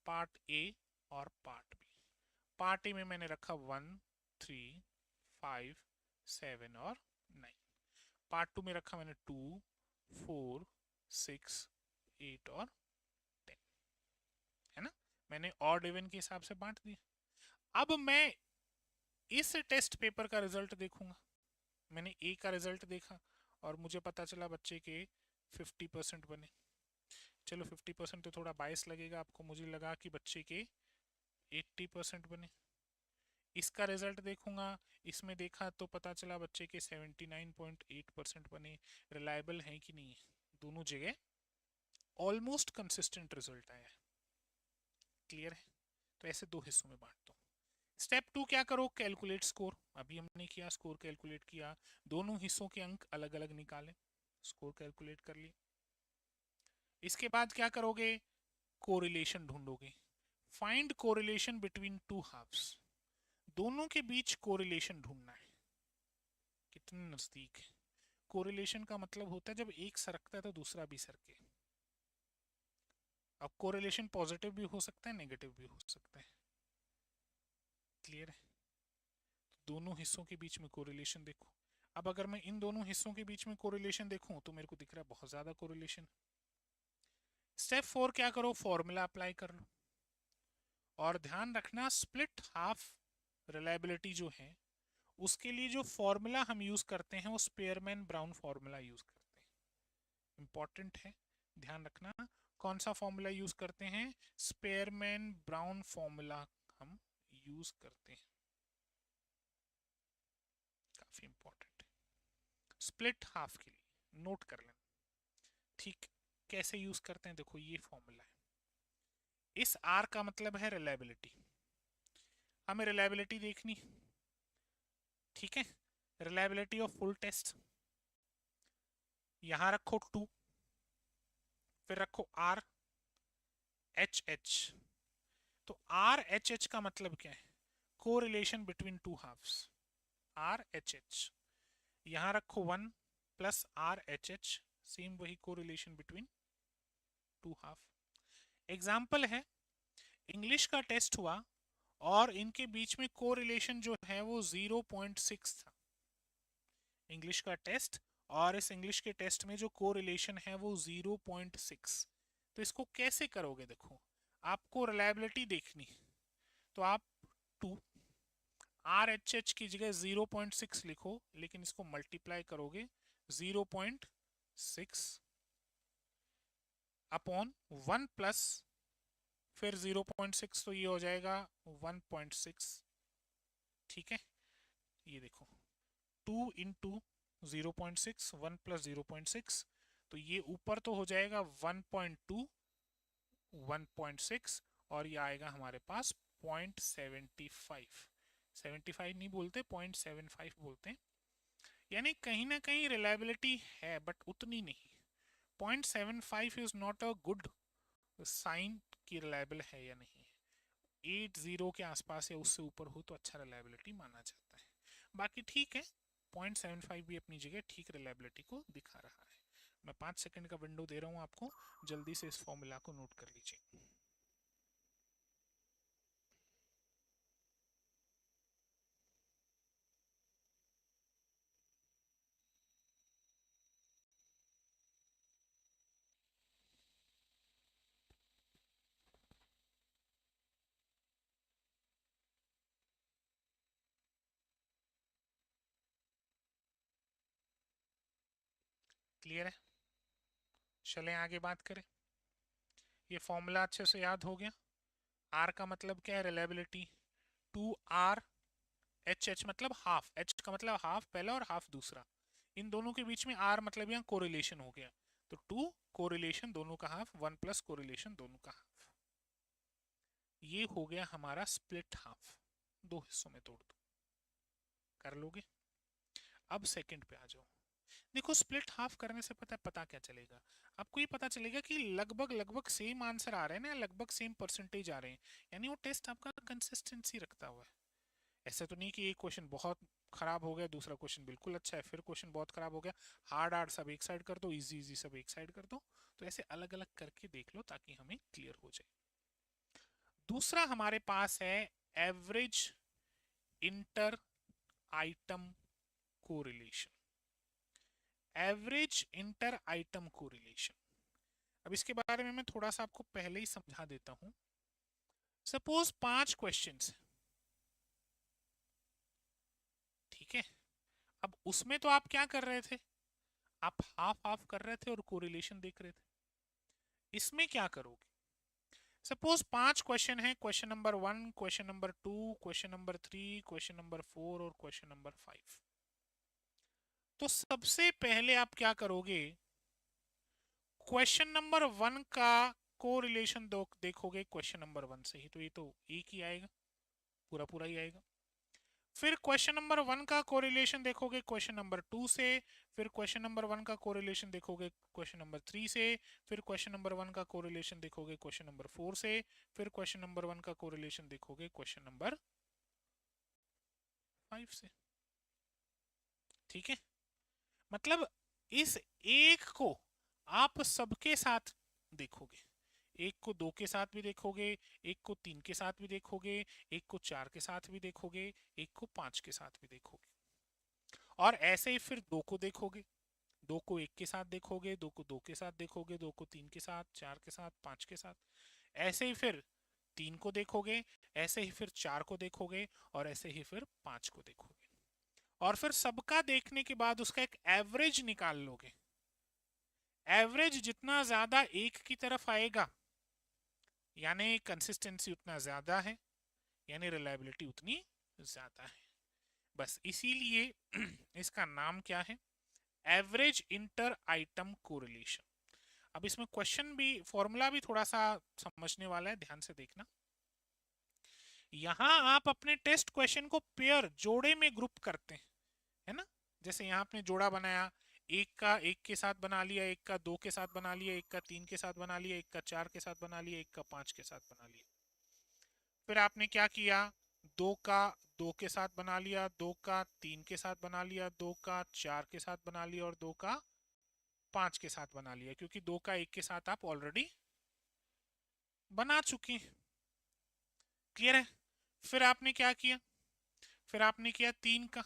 पार्ट ए और पार्ट बी। पार्ट ए में मैंने रखा 1 3 5 7 और 9। पार्ट 2 में रखा मैंने 2 4, 6, 8 और 10, है ना। मैंने ऑड इवन के हिसाब से बांट दिया। अब मैं इस टेस्ट पेपर का रिजल्ट देखूंगा। मैंने ए का रिजल्ट देखा और मुझे पता चला बच्चे के 50% बने। चलो 50% तो थोड़ा बायस लगेगा आपको, मुझे लगा कि बच्चे के 80% बने। इसका रिजल्ट देखूंगा, इसमें देखा तो पता चला बच्चे के 79.8% बने। रिलायबल है कि नहीं है, दोनों जगह ऑलमोस्ट कंसिस्टेंट रिजल्ट आया है। क्लियर है। तो ऐसे दो हिस्सों में बांट दो। स्टेप 2 क्या करो, कैलकुलेट स्कोर। अभी हमने किया, स्कोर कैलकुलेट किया, दोनों हिस्सों के अंक अलग अलग निकाले, स्कोर कैलकुलेट कर लिए। इसके बाद क्या करोगे, कोरिलेशन ढूंढोगे। Find correlation between two halves, दोनों के बीच कोरिलेशन ढूंढना है, कितने नजदीक है। कोरिलेशन का मतलब होता है जब एक सरकता है तो दूसरा भी सरके। अब कोरिलेशन पॉजिटिव भी हो सकता है, नेगेटिव भी हो सकता है। क्लियर है। दोनों हिस्सों के बीच में कोरिलेशन देखो। अब अगर मैं इन दोनों हिस्सों के बीच में कोरिलेशन देखूं तो मेरे को दिख रहा है बहुत ज्यादा कोरिलेशन। स्टेप 4 क्या करो, फॉर्मूला अप्लाई कर लो। और ध्यान रखना, स्प्लिट हाफ रिलायबिलिटी जो है उसके लिए जो फॉर्मूला हम यूज करते हैं वो स्पेयरमैन ब्राउन फॉर्मूला यूज करते हैं। इंपॉर्टेंट है, ध्यान रखना कौन सा फॉर्मूला यूज करते हैं, स्पेयरमैन ब्राउन फॉर्मूला हम यूज करते हैं, काफी इंपॉर्टेंट है स्प्लिट हाफ के लिए, नोट कर लेना। ठीक, कैसे यूज करते हैं, देखो ये फॉर्मूला है। इस आर का मतलब है रिलायबिलिटी, हमें रिलायबिलिटी देखनी, ठीक है। रिलायबिलिटी ऑफ फुल टेस्ट, यहां रखो 2, फिर रखो आर एच एच। तो आर एच एच का मतलब क्या है, correlation between two halves, R H H. यहां रखो 1 plus R H H, same वही correlation between two half. Example है, इंग्लिश का टेस्ट हुआ और इनके बीच में कोरिलेशन जो है वो 0.6 था। इंग्लिश का टेस्ट और इस इंग्लिश के टेस्ट में जो कोरिलेशन है वो 0.6। तो इसको कैसे करोगे, देखो आपको रिलायबिलिटी देखनी, तो आप 2 आर एच एच की जगह 0.6 लिखो, लेकिन इसको मल्टीप्लाई करोगे 0.6 अपॉन 1 प्लस फिर 0.6, तो ये हो जाएगा 1.6। ठीक है, ये देखो 2 इंटू 0.6, 1 प्लस 0.6, तो ये ऊपर तो हो जाएगा 1.2, 1.6, और ये आएगा हमारे पास 0.75। 75 नहीं बोलते, 0.75 बोलते हैं। यानी कहीं ना कहीं रिलायबिलिटी है बट उतनी नहीं। 0.75 is not a good sign कि रिलायबल है या नहीं है। 80 के आसपास या उससे ऊपर हो तो अच्छा रिलायबिलिटी माना जाता है। बाकी ठीक है, 0.75 भी अपनी जगह ठीक रिलायबिलिटी को दिखा रहा है। मैं 5 सेकंड का विंडो दे रहा हूं आपको, जल्दी से इस फॉर्मूला को नोट कर लीजिए। क्लियर है, चलें आगे बात करें। ये फॉर्मूला अच्छे से याद हो गया। आर का मतलब क्या है, रिलायबिलिटी। 2R एच एच मतलब हाफ, एच का मतलब हाफ पहला और हाफ दूसरा, इन दोनों के बीच में आर मतलब यहाँ कोरिलेशन हो गया, तो 2 कोरिलेशन दोनों का हाफ, 1 प्लस कोरिलेशन दोनों का हाफ। ये हो गया हमारा स्प्लिट हाफ, दो हिस्सों में तोड़ दो, कर लोगे। अब सेकंड पे आ जाओ। देखो स्प्लिट हाफ करने से पता क्या चलेगा, आपको ये पता चलेगा कि लगभग लगभग सेम आंसर आ रहे हैं ना, लगभग सेम परसेंटेज आ रहे हैं, यानी वो टेस्ट आपका कंसिस्टेंसी रखता हुआ है। ऐसा तो नहीं कि एक क्वेश्चन बहुत खराब हो गया, दूसरा क्वेश्चन बिल्कुल अच्छा है, फिर क्वेश्चन बहुत खराब हो गया, हार्ड हार्ड सब एक साइड कर दो, इजी इजी सब एक साइड कर दो। तो ऐसे अलग अलग करके देख लो ताकि हमें क्लियर हो जाए। दूसरा हमारे पास है average inter item correlation. Average inter item correlation. अब इसके बारे में मैं थोड़ा सा आपको पहले ही समझा देता हूं। सपोज 5 क्वेश्चंस, ठीक है। अब उसमें तो आप क्या कर रहे थे, आप हाफ हाफ कर रहे थे और कोरिलेशन देख रहे थे। इसमें क्या करोगे, सपोज 5 क्वेश्चन है, question number 1, question number 2, question number 3, question number 4 और क्वेश्चन नंबर 5। तो सबसे पहले आप क्या करोगे, क्वेश्चन नंबर 1 का कोरिलेशन देखोगे क्वेश्चन नंबर 1 से ही, तो ये तो एक ही आएगा, पूरा पूरा ही आएगा। फिर क्वेश्चन नंबर 1 का कोरिलेशन देखोगे क्वेश्चन नंबर 2 से, फिर क्वेश्चन नंबर 1 का कोरिलेशन देखोगे क्वेश्चन नंबर 3 से, फिर क्वेश्चन नंबर 1 का कोरिलेशन देखोगे क्वेश्चन नंबर 4 से, फिर क्वेश्चन नंबर 1 का कोरिलेशन देखोगे क्वेश्चन नंबर 5 से। ठीक है, मतलब इस एक को आप सबके साथ देखोगे, एक को 2 के साथ भी देखोगे, एक को 3 के साथ भी देखोगे, एक को 4 के साथ भी देखोगे, एक को 5 के साथ भी देखोगे, और ऐसे ही फिर 2 को देखोगे, 2 को 1 के साथ देखोगे, 2 को 2 के साथ देखोगे, 2 को 3 के साथ, 4 के साथ, 5 के साथ, ऐसे ही फिर 3 को देखोगे, ऐसे ही फिर 4 को देखोगे, और ऐसे ही फिर 5 को देखोगे, और फिर सबका देखने के बाद उसका एक एवरेज निकाल लोगे। एवरेज जितना ज्यादा एक की तरफ आएगा, यानी कंसिस्टेंसी उतना ज्यादा है, यानी रिलायबिलिटी उतनी ज्यादा है। बस इसीलिए इसका नाम क्या है, एवरेज इंटर आइटम कोरिलेशन। अब इसमें क्वेश्चन भी, फॉर्मूला भी थोड़ा सा समझने वाला है, ध्यान से देखना। यहां आप अपने टेस्ट क्वेश्चन को पेयर, जोड़े में ग्रुप करते हैं, है ना। जैसे यहाँ आपने जोड़ा बनाया, एक का 1 के साथ बना लिया, एक का 2 के साथ बना लिया, एक का 3 के साथ बना लिया, एक का 4 के साथ बना लिया, एक का 5 के साथ बना लिया। फिर आपने क्या किया, 2 का 2 के साथ बना लिया, 2 का 3 के साथ बना लिया, 2 का 4 के साथ बना लिया, और 2 का 5 के साथ बना लिया, क्योंकि 2 का 1 के साथ आप ऑलरेडी बना चुके हैं। क्लियर है। फिर आपने क्या किया, फिर आपने किया 3 का,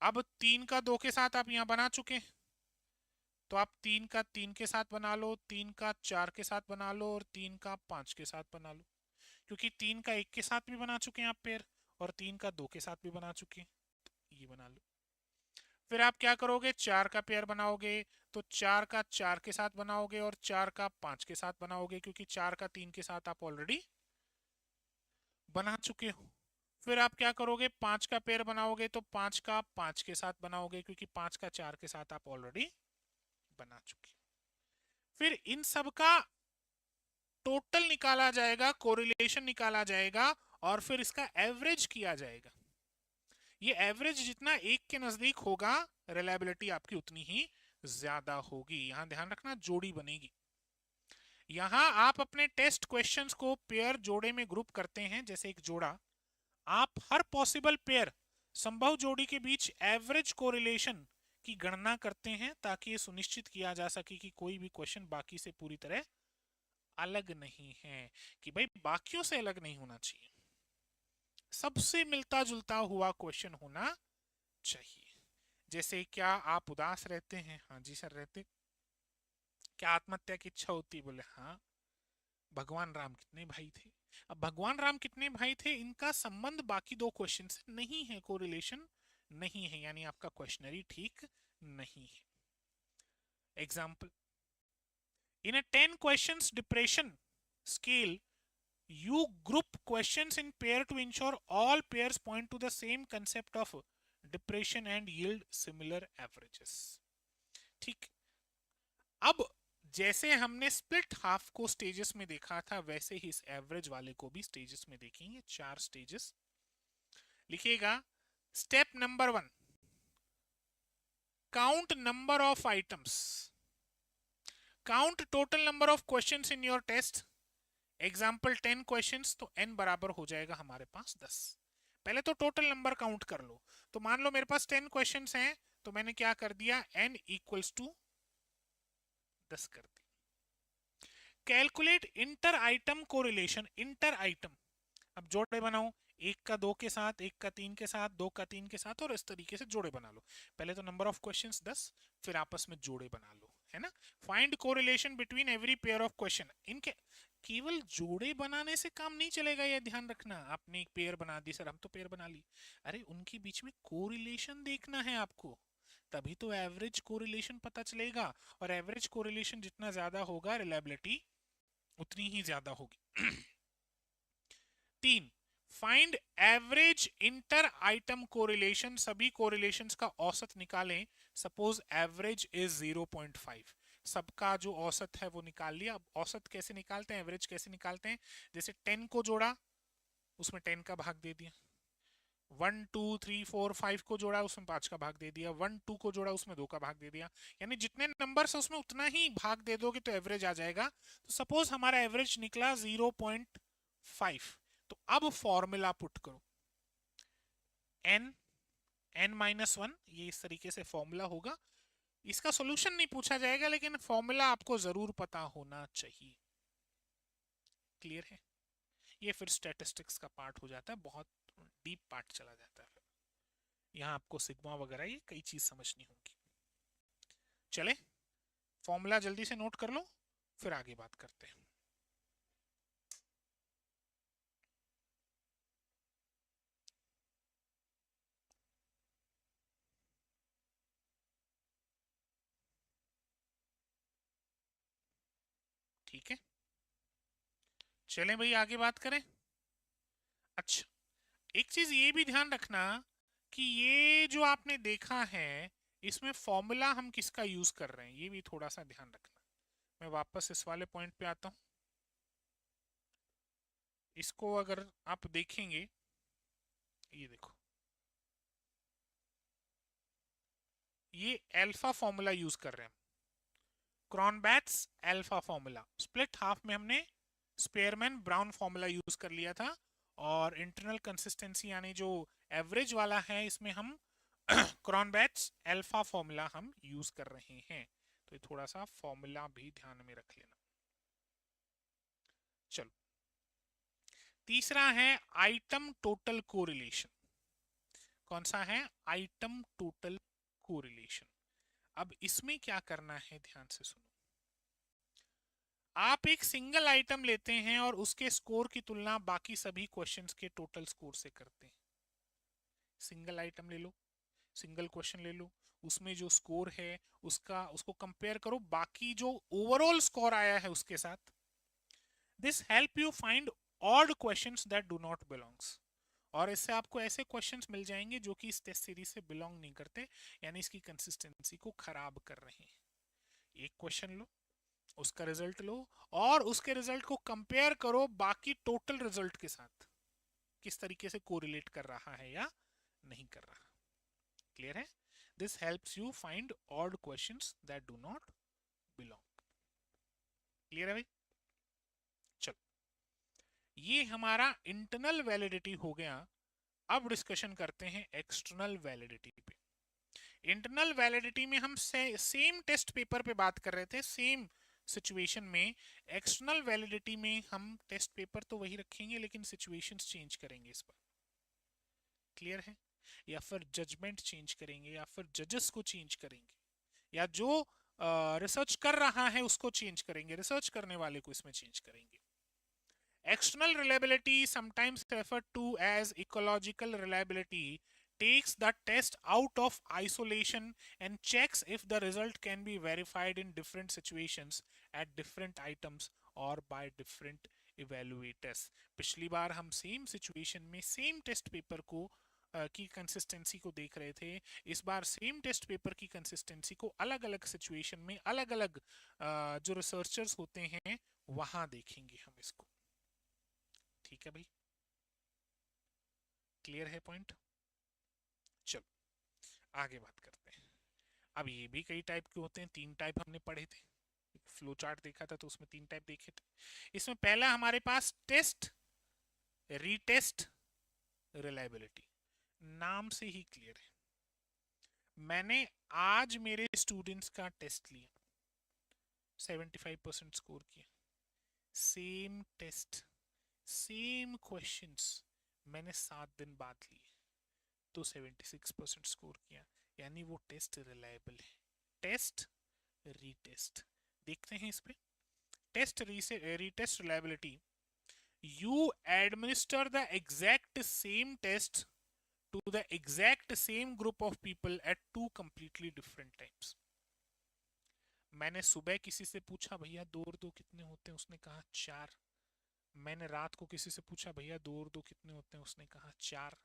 अब 3 का 2 के साथ आप यहां बना चुके हैं, तो आप 3 का 3 के साथ बना लो, 3 का 4 के साथ बना लो, और 3 का 5 के साथ बना लो, क्योंकि 3 का 1 के साथ भी बना चुके हैं आप पेयर, और 3 का 2 के साथ भी बना चुके हैं, तो ये बना लो। फिर आप क्या करोगे, 4 का पेयर बनाओगे, तो 4 का 4 के साथ बनाओगे, और 4 का 5 के साथ बनाओगे, क्योंकि 4 का 3 के साथ आप ऑलरेडी बना चुके हो। फिर आप क्या करोगे, 5 का पेयर बनाओगे, तो 5 का 5 के साथ बनाओगे, क्योंकि 5 का 4 के साथ आप ऑलरेडी बना चुके। फिर इन सब का टोटल निकाला जाएगा, कोरिलेशन निकाला जाएगा, और फिर इसका एवरेज किया जाएगा। ये एवरेज जितना एक के नजदीक होगा, रिलायबिलिटी आपकी उतनी ही ज्यादा होगी। यहां ध्यान रखना, जोड़ी बनेगी। यहां आप अपने टेस्ट क्वेश्चंस को पेयर, जोड़े में ग्रुप करते हैं, जैसे एक जोड़ा, आप हर पॉसिबल पेयर, संभव जोड़ी के बीच एवरेज कोरिलेशन की गणना करते हैं, ताकि ये सुनिश्चित किया जा सके कि कोई भी क्वेश्चन बाकी से पूरी तरह अलग नहीं है, कि भाई बाकियों से अलग नहीं होना चाहिए, सबसे मिलता जुलता हुआ क्वेश्चन होना चाहिए। जैसे क्या आप उदास रहते हैं, हाँ जी सर रहते। क्या आत्महत्या की इच्छा होती है, बोले हाँ। भगवान राम कितने भाई थे, अब भगवान राम कितने भाई थे, इनका संबंध बाकी दो क्वेश्चन से नहीं है, कोरिलेशन नहीं है, यानी आपका क्वेश्चनरी ठीक नहीं है। Example, in a 10 questions depression scale, you group questions in pair to ensure all pairs point to the same concept of depression and yield similar averages. ठीक, अब जैसे हमने स्प्लिट हाफ को स्टेजेस में देखा था, वैसे ही इस एवरेज वाले को भी स्टेजेस में देखेंगे, 4 स्टेजेस लिखिएगा। Step number 1, count number of items, count total number of questions in your test. Example 10 questions, तो n बराबर हो जाएगा हमारे पास 10। पहले तो टोटल नंबर काउंट कर लो, तो मान लो मेरे पास 10 क्वेश्चंस हैं, तो मैंने क्या कर दिया, n इक्वल्स टू 10 कर दिया। Calculate inter item correlation, inter item, अब जोड़े बनाओ, एक का दो के साथ, एक का तीन के साथ, दो का तीन के साथ, और इस तरीके से जोड़े बना लो। पहले तो नंबर ऑफ क्वेश्चंस 10, फिर आपस में जोड़े बना लो, है ना। Find correlation between every pair of question. इनके केवल जोड़े बनाने से काम नहीं चलेगा, ये ध्यान रखना। आपने एक पेयर बना दी, सर हम तो पेयर बना ली, अरे उनके बीच में कोरिलेशन देखना है आपको, तभी तो एवरेज कोरिलेशन पता चलेगा। और एवरेज कोरिलेशन जितना ज्यादा होगा, रिलायबिलिटी उतनी ही ज्यादा होगी। 3, find average inter item correlation. सभी कोरिलेशंस का औसत निकालें। सपोज एवरेज इज 0.5, सबका जो औसत है वो निकाल लिया। अब औसत कैसे निकालते हैं, एवरेज कैसे निकालते हैं? जैसे 10 को जोड़ा, उसमें 10 का भाग दे दिया। 1 2 3 4 5 को जोड़ा, उसमें 5 का भाग दे दिया। 1 2 को जोड़ा, उसमें 2 का भाग दे दिया। यानी जितने नंबर है उसमें उतना ही भाग दे दोगे तो एवरेज आ जाएगा। तो सपोज हमारा एवरेज निकला 0.5। तो अब फॉर्मूला पुट करो, n n-1, ये इस तरीके से फॉर्मूला होगा। इसका सॉल्यूशन नहीं पूछा जाएगा, लेकिन फॉर्मूला आपको जरूर पता होना चाहिए। क्लियर है? ये फिर स्टैटिस्टिक्स का पार्ट हो जाता है, बहुत डीप पार्ट चला जाता है। यहाँ आपको सिग्मा वगैरह ये कई चीज समझनी होगी। चले, फॉर्मूला जल्दी से नोट कर लो, फिर आगे बात करते हैं। ठीक है, चलें भाई आगे बात करें। अच्छा, एक चीज ये भी ध्यान रखना कि ये जो आपने देखा है, इसमें फॉर्मूला हम किसका यूज कर रहे हैं, ये भी थोड़ा सा ध्यान रखना। मैं वापस इस वाले पॉइंट पे आता हूँ। इसको अगर आप देखेंगे, ये देखो, ये अल्फा फॉर्मूला यूज कर रहे हैं। क्रॉनबैट्स अल्फा फॉर्मूला, स्प्लिट हाफ में हमने स्पेयरमैन ब्राउन फॉर्मूला यूज कर लिया था। और इंटरनल कंसिस्टेंसी यानी जो एवरेज वाला है, इसमें हम क्रॉनबैट्स अल्फा फॉर्मूला हम यूज कर रहे हैं। तो ये थोड़ा सा फॉर्मूला भी ध्यान में रख लेना। चलो, तीसरा है आइटम टोटल कोरिलेशन। कौन सा है? Item total correlation. अब इसमें क्या करना है, ध्यान से सुनो। आप एक सिंगल आइटम लेते हैं और उसके स्कोर की तुलना बाकी सभी क्वेश्चंस के टोटल स्कोर से करते हैं। सिंगल आइटम ले लो, सिंगल क्वेश्चन ले लो, उसमें जो स्कोर है उसको कंपेयर करो बाकी जो ओवरऑल स्कोर आया है उसके साथ। This help you find odd questions that do not belongs. और इससे आपको ऐसे क्वेश्चंस मिल जाएंगे जो कि इस टेस्ट सीरीज से बिलोंग नहीं करते, यानी इसकी कंसिस्टेंसी को खराब कर रहे हैं। एक क्वेश्चन लो, उसका रिजल्ट लो, और उसके रिजल्ट को कंपेयर करो बाकी टोटल रिजल्ट के साथ, किस तरीके से कोरिलेट कर रहा है या नहीं कर रहा। क्लियर है? This helps you find odd questions that do not belong. Clear है भाई? चलो, ये हमारा इंटरनल वैलिडिटी हो गया। अब डिस्कशन करते हैं एक्सटर्नल वैलिडिटी पे। इंटरनल वैलिडिटी में हम सेम टेस्ट पेपर पे बात कर रहे थे, सेम सिचुएशन में। एक्सटर्नल वैलिडिटी में हम टेस्ट पेपर तो वही रखेंगे, लेकिन सिचुएशंस चेंज करेंगे इस बार। क्लियर है? या फिर जजमेंट चेंज करेंगे, या फिर जजेस को चेंज करेंगे, या जो रिसर्च कर रहा है उसको चेंज करेंगे, रिसर्च करने वाले को इसमें चेंज करेंगे। External reliability, sometimes referred to as ecological reliability, takes the test out of isolation and checks if the result can be verified in different situations at different items or by different evaluators. पिछली बार हम same situation में same taste paper को की consistency को देख रहे थे। इस बार सेम टेस्ट पेपर की कंसिस्टेंसी को अलग अलग सिचुएशन में अलग अलग जो रिसर्चर्स होते हैं वहां देखेंगे हम इसको। ठीक है भाई, क्लियर है पॉइंट? चलो आगे बात करते हैं। अब ये भी कई टाइप के होते हैं, 3 टाइप हमने पढ़े थे, फ्लो चार्ट देखा था तो उसमें 3 टाइप देखे थे। इसमें पहला हमारे पास टेस्ट, रीटेस्ट, रिलायबिलिटी। नाम से ही क्लियर है। मैंने आज मेरे स्टूडेंट्स का टेस्ट लिया, 75% स्कोर किया, सेम टेस्ट, सेम क्वेश्चंस, मैंने 7 दिन बाद लिए तो 76% स्कोर किया, यानी वो टेस्ट रिलायबल है। टेस्ट रीटेस्ट देखते हैं इस पे। Test retest reliability, you administer the exact same test to the exact same group of people at two completely different times। मैंने सुबह किसी से पूछा भैया 2 और 2 कितने होते हैं, उसने कहा 4। मैंने रात को किसी से पूछा भैया 2 और 2 कितने होते हैं, उसने कहा 4।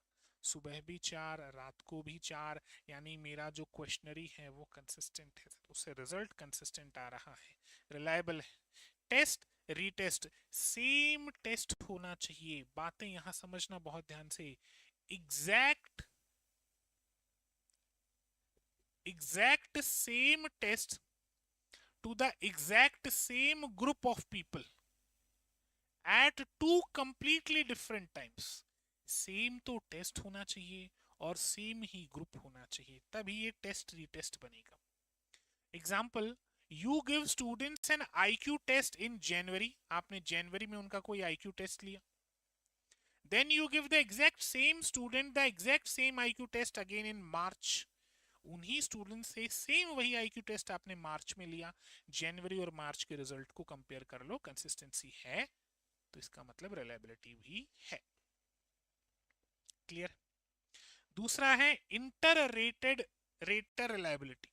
सुबह भी 4, रात को भी 4, यानी मेरा जो क्वेश्चनरी है वो कंसिस्टेंट है, उससे रिजल्ट कंसिस्टेंट आ रहा है, रिलायबल है। टेस्ट रीटेस्ट सेम टेस्ट होना चाहिए, बातें यहां समझना बहुत ध्यान से। Exact same test to the exact same group of people at 2 completely different times. Same तो टेस्ट होना चाहिए और सेम ही ग्रुप होना चाहिए, तभी ये टेस्ट रीटेस्ट बनेगा। Example, you give students an IQ test in January, आपने जनवरी में उनका कोई IQ टेस्ट लिया। Then you give the exact same student the exact same IQ test again in March। उन्हीं स्टूडेंट से सेम वही IQ टेस्ट आपने मार्च में लिया, जनवरी और मार्च के रिजल्ट को कंपेयर कर लो, कंसिस्टेंसी है तो इसका मतलब रिलायबिलिटी भी है। क्लियर? दूसरा है इंटर रेटर रिलायबिलिटी।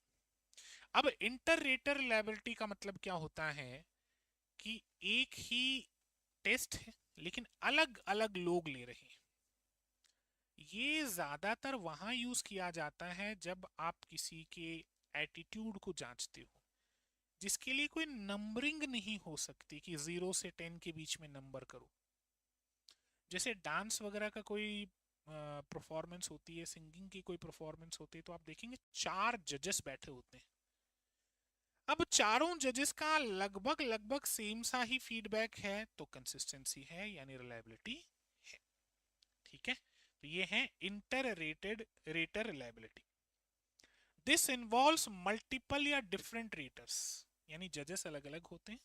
अब इंटर रेटर रिलायबिलिटी का मतलब क्या होता है कि एक ही टेस्ट है लेकिन अलग अलग लोग ले रहे हैं। ये ज्यादातर वहां यूज किया जाता है जब आप किसी के एटीट्यूड को जांचते हो, जिसके लिए कोई नंबरिंग नहीं हो सकती कि 0 से 10 के बीच में नंबर करो। जैसे डांस वगैरह का कोई परफॉर्मेंस होती है, सिंगिंग की कोई परफॉर्मेंस होती है, तो आप देखेंगे 4 जजेस बैठे होते हैं। अब चारों जजेस का लगभग लगभग सेम सा ही फीडबैक है तो कंसिस्टेंसी है, यानी रिलायबिलिटी है। ठीक है, तो ये है inter rater reliability. This involves multiple या डिफरेंट रेटर्स, यानी जजेस अलग अलग होते हैं,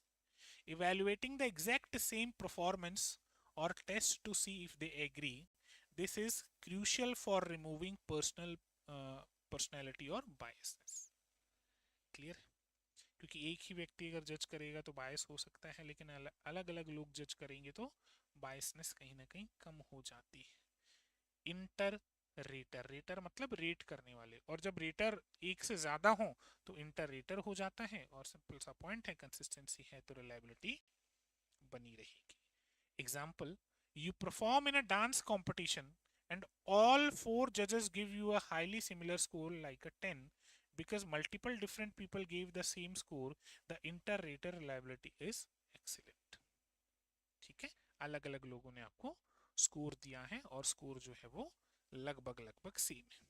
evaluating the exact same performance और test to see if they agree. This is crucial for removing personality और बायसनेस। क्लियर? क्योंकि एक ही व्यक्ति अगर जज करेगा तो बायस हो सकता है, लेकिन अलग अलग लोग जज करेंगे तो बायसनेस कहीं ना कहीं कम हो जाती है। इंटर रेटर मतलब रेट करने वाले, और जब रेटर एक से ज्यादा हो तो इंटर रेटर हो जाता है, और सिंपल सा पॉइंट है कंसिस्टेंसी है तो रिलायबिलिटी बनी रहेगी। Example, you perform in a dance competition and all 4 जजेस give you a highly similar score like a 10 because multiple different people gave the same score, the inter-rater reliability is excellent। ठीक है, अलग अलग लोगों ने आपको स्कोर दिया है और स्कोर जो है वो लगभग लगभग सेम है।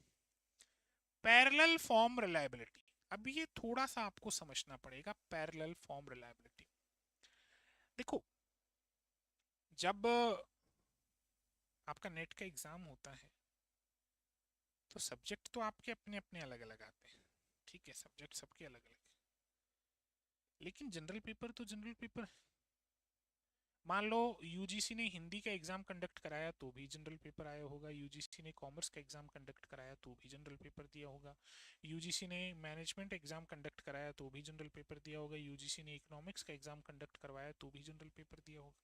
पैरेलल फॉर्म रिलायबिलिटी, अब ये थोड़ा सा आपको समझना पड़ेगा। पैरेलल फॉर्म रिलायबिलिटी, देखो जब आपका नेट का एग्जाम होता है तो सब्जेक्ट तो आपके अपने अपने अलग अलग आते हैं, ठीक है, सब्जेक्ट सबके अलग अलग है, लेकिन जनरल पेपर तो जनरल पेपर है। मान लो यूजीसी ने हिंदी का एग्जाम कंडक्ट कराया तो भी जनरल पेपर आया होगा, यूजीसी ने कॉमर्स का एग्जाम कंडक्ट कराया तो भी जनरल पेपर दिया होगा, यूजीसी ने मैनेजमेंट एग्जाम कंडक्ट कराया तो भी जनरल पेपर दिया होगा, यूजीसी ने इकोनॉमिक्स का एग्जाम कंडक्ट करवाया तो भी जनरल पेपर दिया होगा।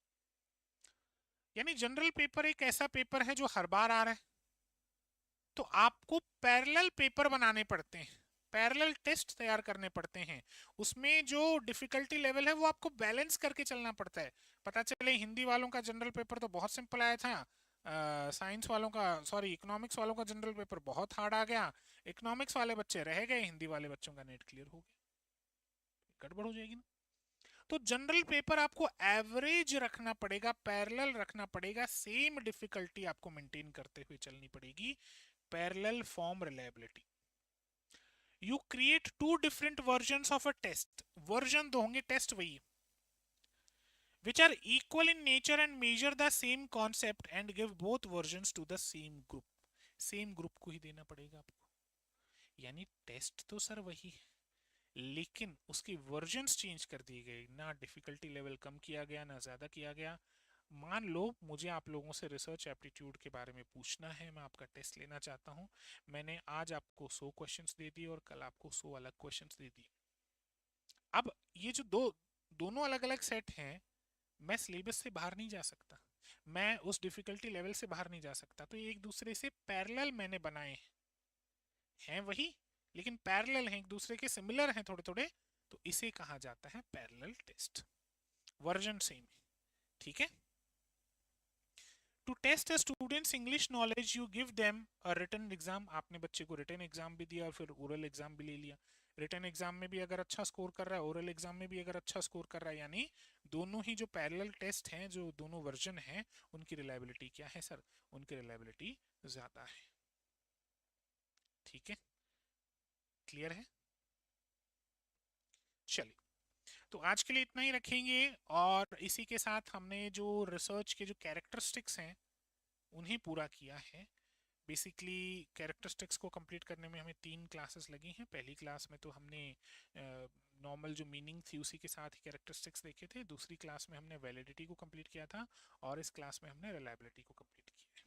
यानी जनरल पेपर एक ऐसा पेपर है जो हर बार आ रहा है, तो आपको पैरेलल पेपर बनाने पड़ते हैं, पैरेलल टेस्ट तैयार करने पड़ते हैं, उसमें जो डिफिकल्टी लेवल है वो आपको बैलेंस करके चलना पड़ता है। पता चले हिंदी वालों का जनरल पेपर तो बहुत सिंपल आया था, साइंस वालों का, सॉरी इकोनॉमिक्स वालों का जनरल पेपर बहुत हार्ड आ गया, इकोनॉमिक्स वाले बच्चे रह गए, हिंदी वाले बच्चों का नेट क्लियर हो गया, गड़बड़ हो जाएगी ना। तो जनरल पेपर आपको एवरेज रखना पड़ेगा, पैरेलल रखना पड़ेगा, सेम डिफिकल्टी आपको मेंटेन करते हुए चलनी पड़ेगी। Parallel form reliability, you create 2 different versions of a test, version दो होंगे, टेस्ट वही, which are equal in nature and measure the same concept and give both versions to the same group। Same group को ही देना पड़ेगा आपको, यानी test तो sir वही है लेकिन उसके वर्जन्स चेंज कर दिए गए, ना डिफिकल्टी लेवल कम किया गया ना ज्यादा किया गया, मान लो मुझे आप लोगों से रिसर्च एप्टीट्यूड के बारे में पूछना है, मैं आपका टेस्ट लेना चाहता हूं। मैंने आज आपको 100 क्वेश्चंस दे दिए और कल आपको 100 अलग क्वेश्चंस दे दिए। अब ये जो दोनों अलग अलग सेट हैं, मैं सिलेबस से बाहर नहीं जा सकता, मैं उस डिफिकल्टी लेवल से बाहर नहीं जा सकता, तो ये एक दूसरे से पैरेलल मैंने बनाए हैं वही, लेकिन पैरेलल हैं, एक दूसरे के सिमिलर हैं थोड़े थोड़े, तो इसे कहा जाता है पैरेलल टेस्ट। वर्जन सेम है, ठीक है। To test a student's English knowledge you give them a written exam. आपने बच्चे को रिटन एग्जाम भी दिया और फिर ओरल एग्जाम भी ले लिया। रिटन एग्जाम में भी अगर अच्छा स्कोर कर रहा है, ओरल एग्जाम में भी अगर अच्छा स्कोर कर रहा है, यानी दोनों ही जो पैरेलल टेस्ट हैं, जो दोनों वर्जन हैं, उनकी रिलायबिलिटी क्या है सर? उनकी रिलायबिलिटी ज्यादा है, ठीक है, क्लियर है। चलिए, तो आज के लिए इतना ही रखेंगे, और इसी के साथ हमने जो रिसर्च के जो कैरेक्टरिस्टिक्स हैं उन्हें पूरा किया है। बेसिकली कैरेक्टरिस्टिक्स को कंप्लीट करने में हमें 3 क्लासेस लगी हैं। पहली क्लास में तो हमने नॉर्मल जो मीनिंग थी उसी के साथ ही कैरेक्टरिस्टिक्स देखे थे। दूसरी क्लास में हमने वैलिडिटी को कंप्लीट किया था, और इस क्लास में हमने रिलायबिलिटी को कंप्लीट किया है।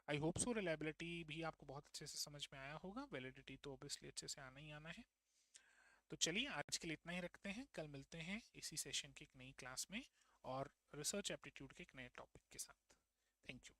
आई होप सो रिलायबिलिटी भी आपको बहुत अच्छे से समझ में आया होगा, वैलिडिटी तो ऑब्वियसली अच्छे से आना ही आना है। तो चलिए, आज के लिए इतना ही रखते हैं, कल मिलते हैं इसी सेशन की एक नई क्लास में और रिसर्च एप्टीट्यूड के एक नए टॉपिक के साथ। Thank you.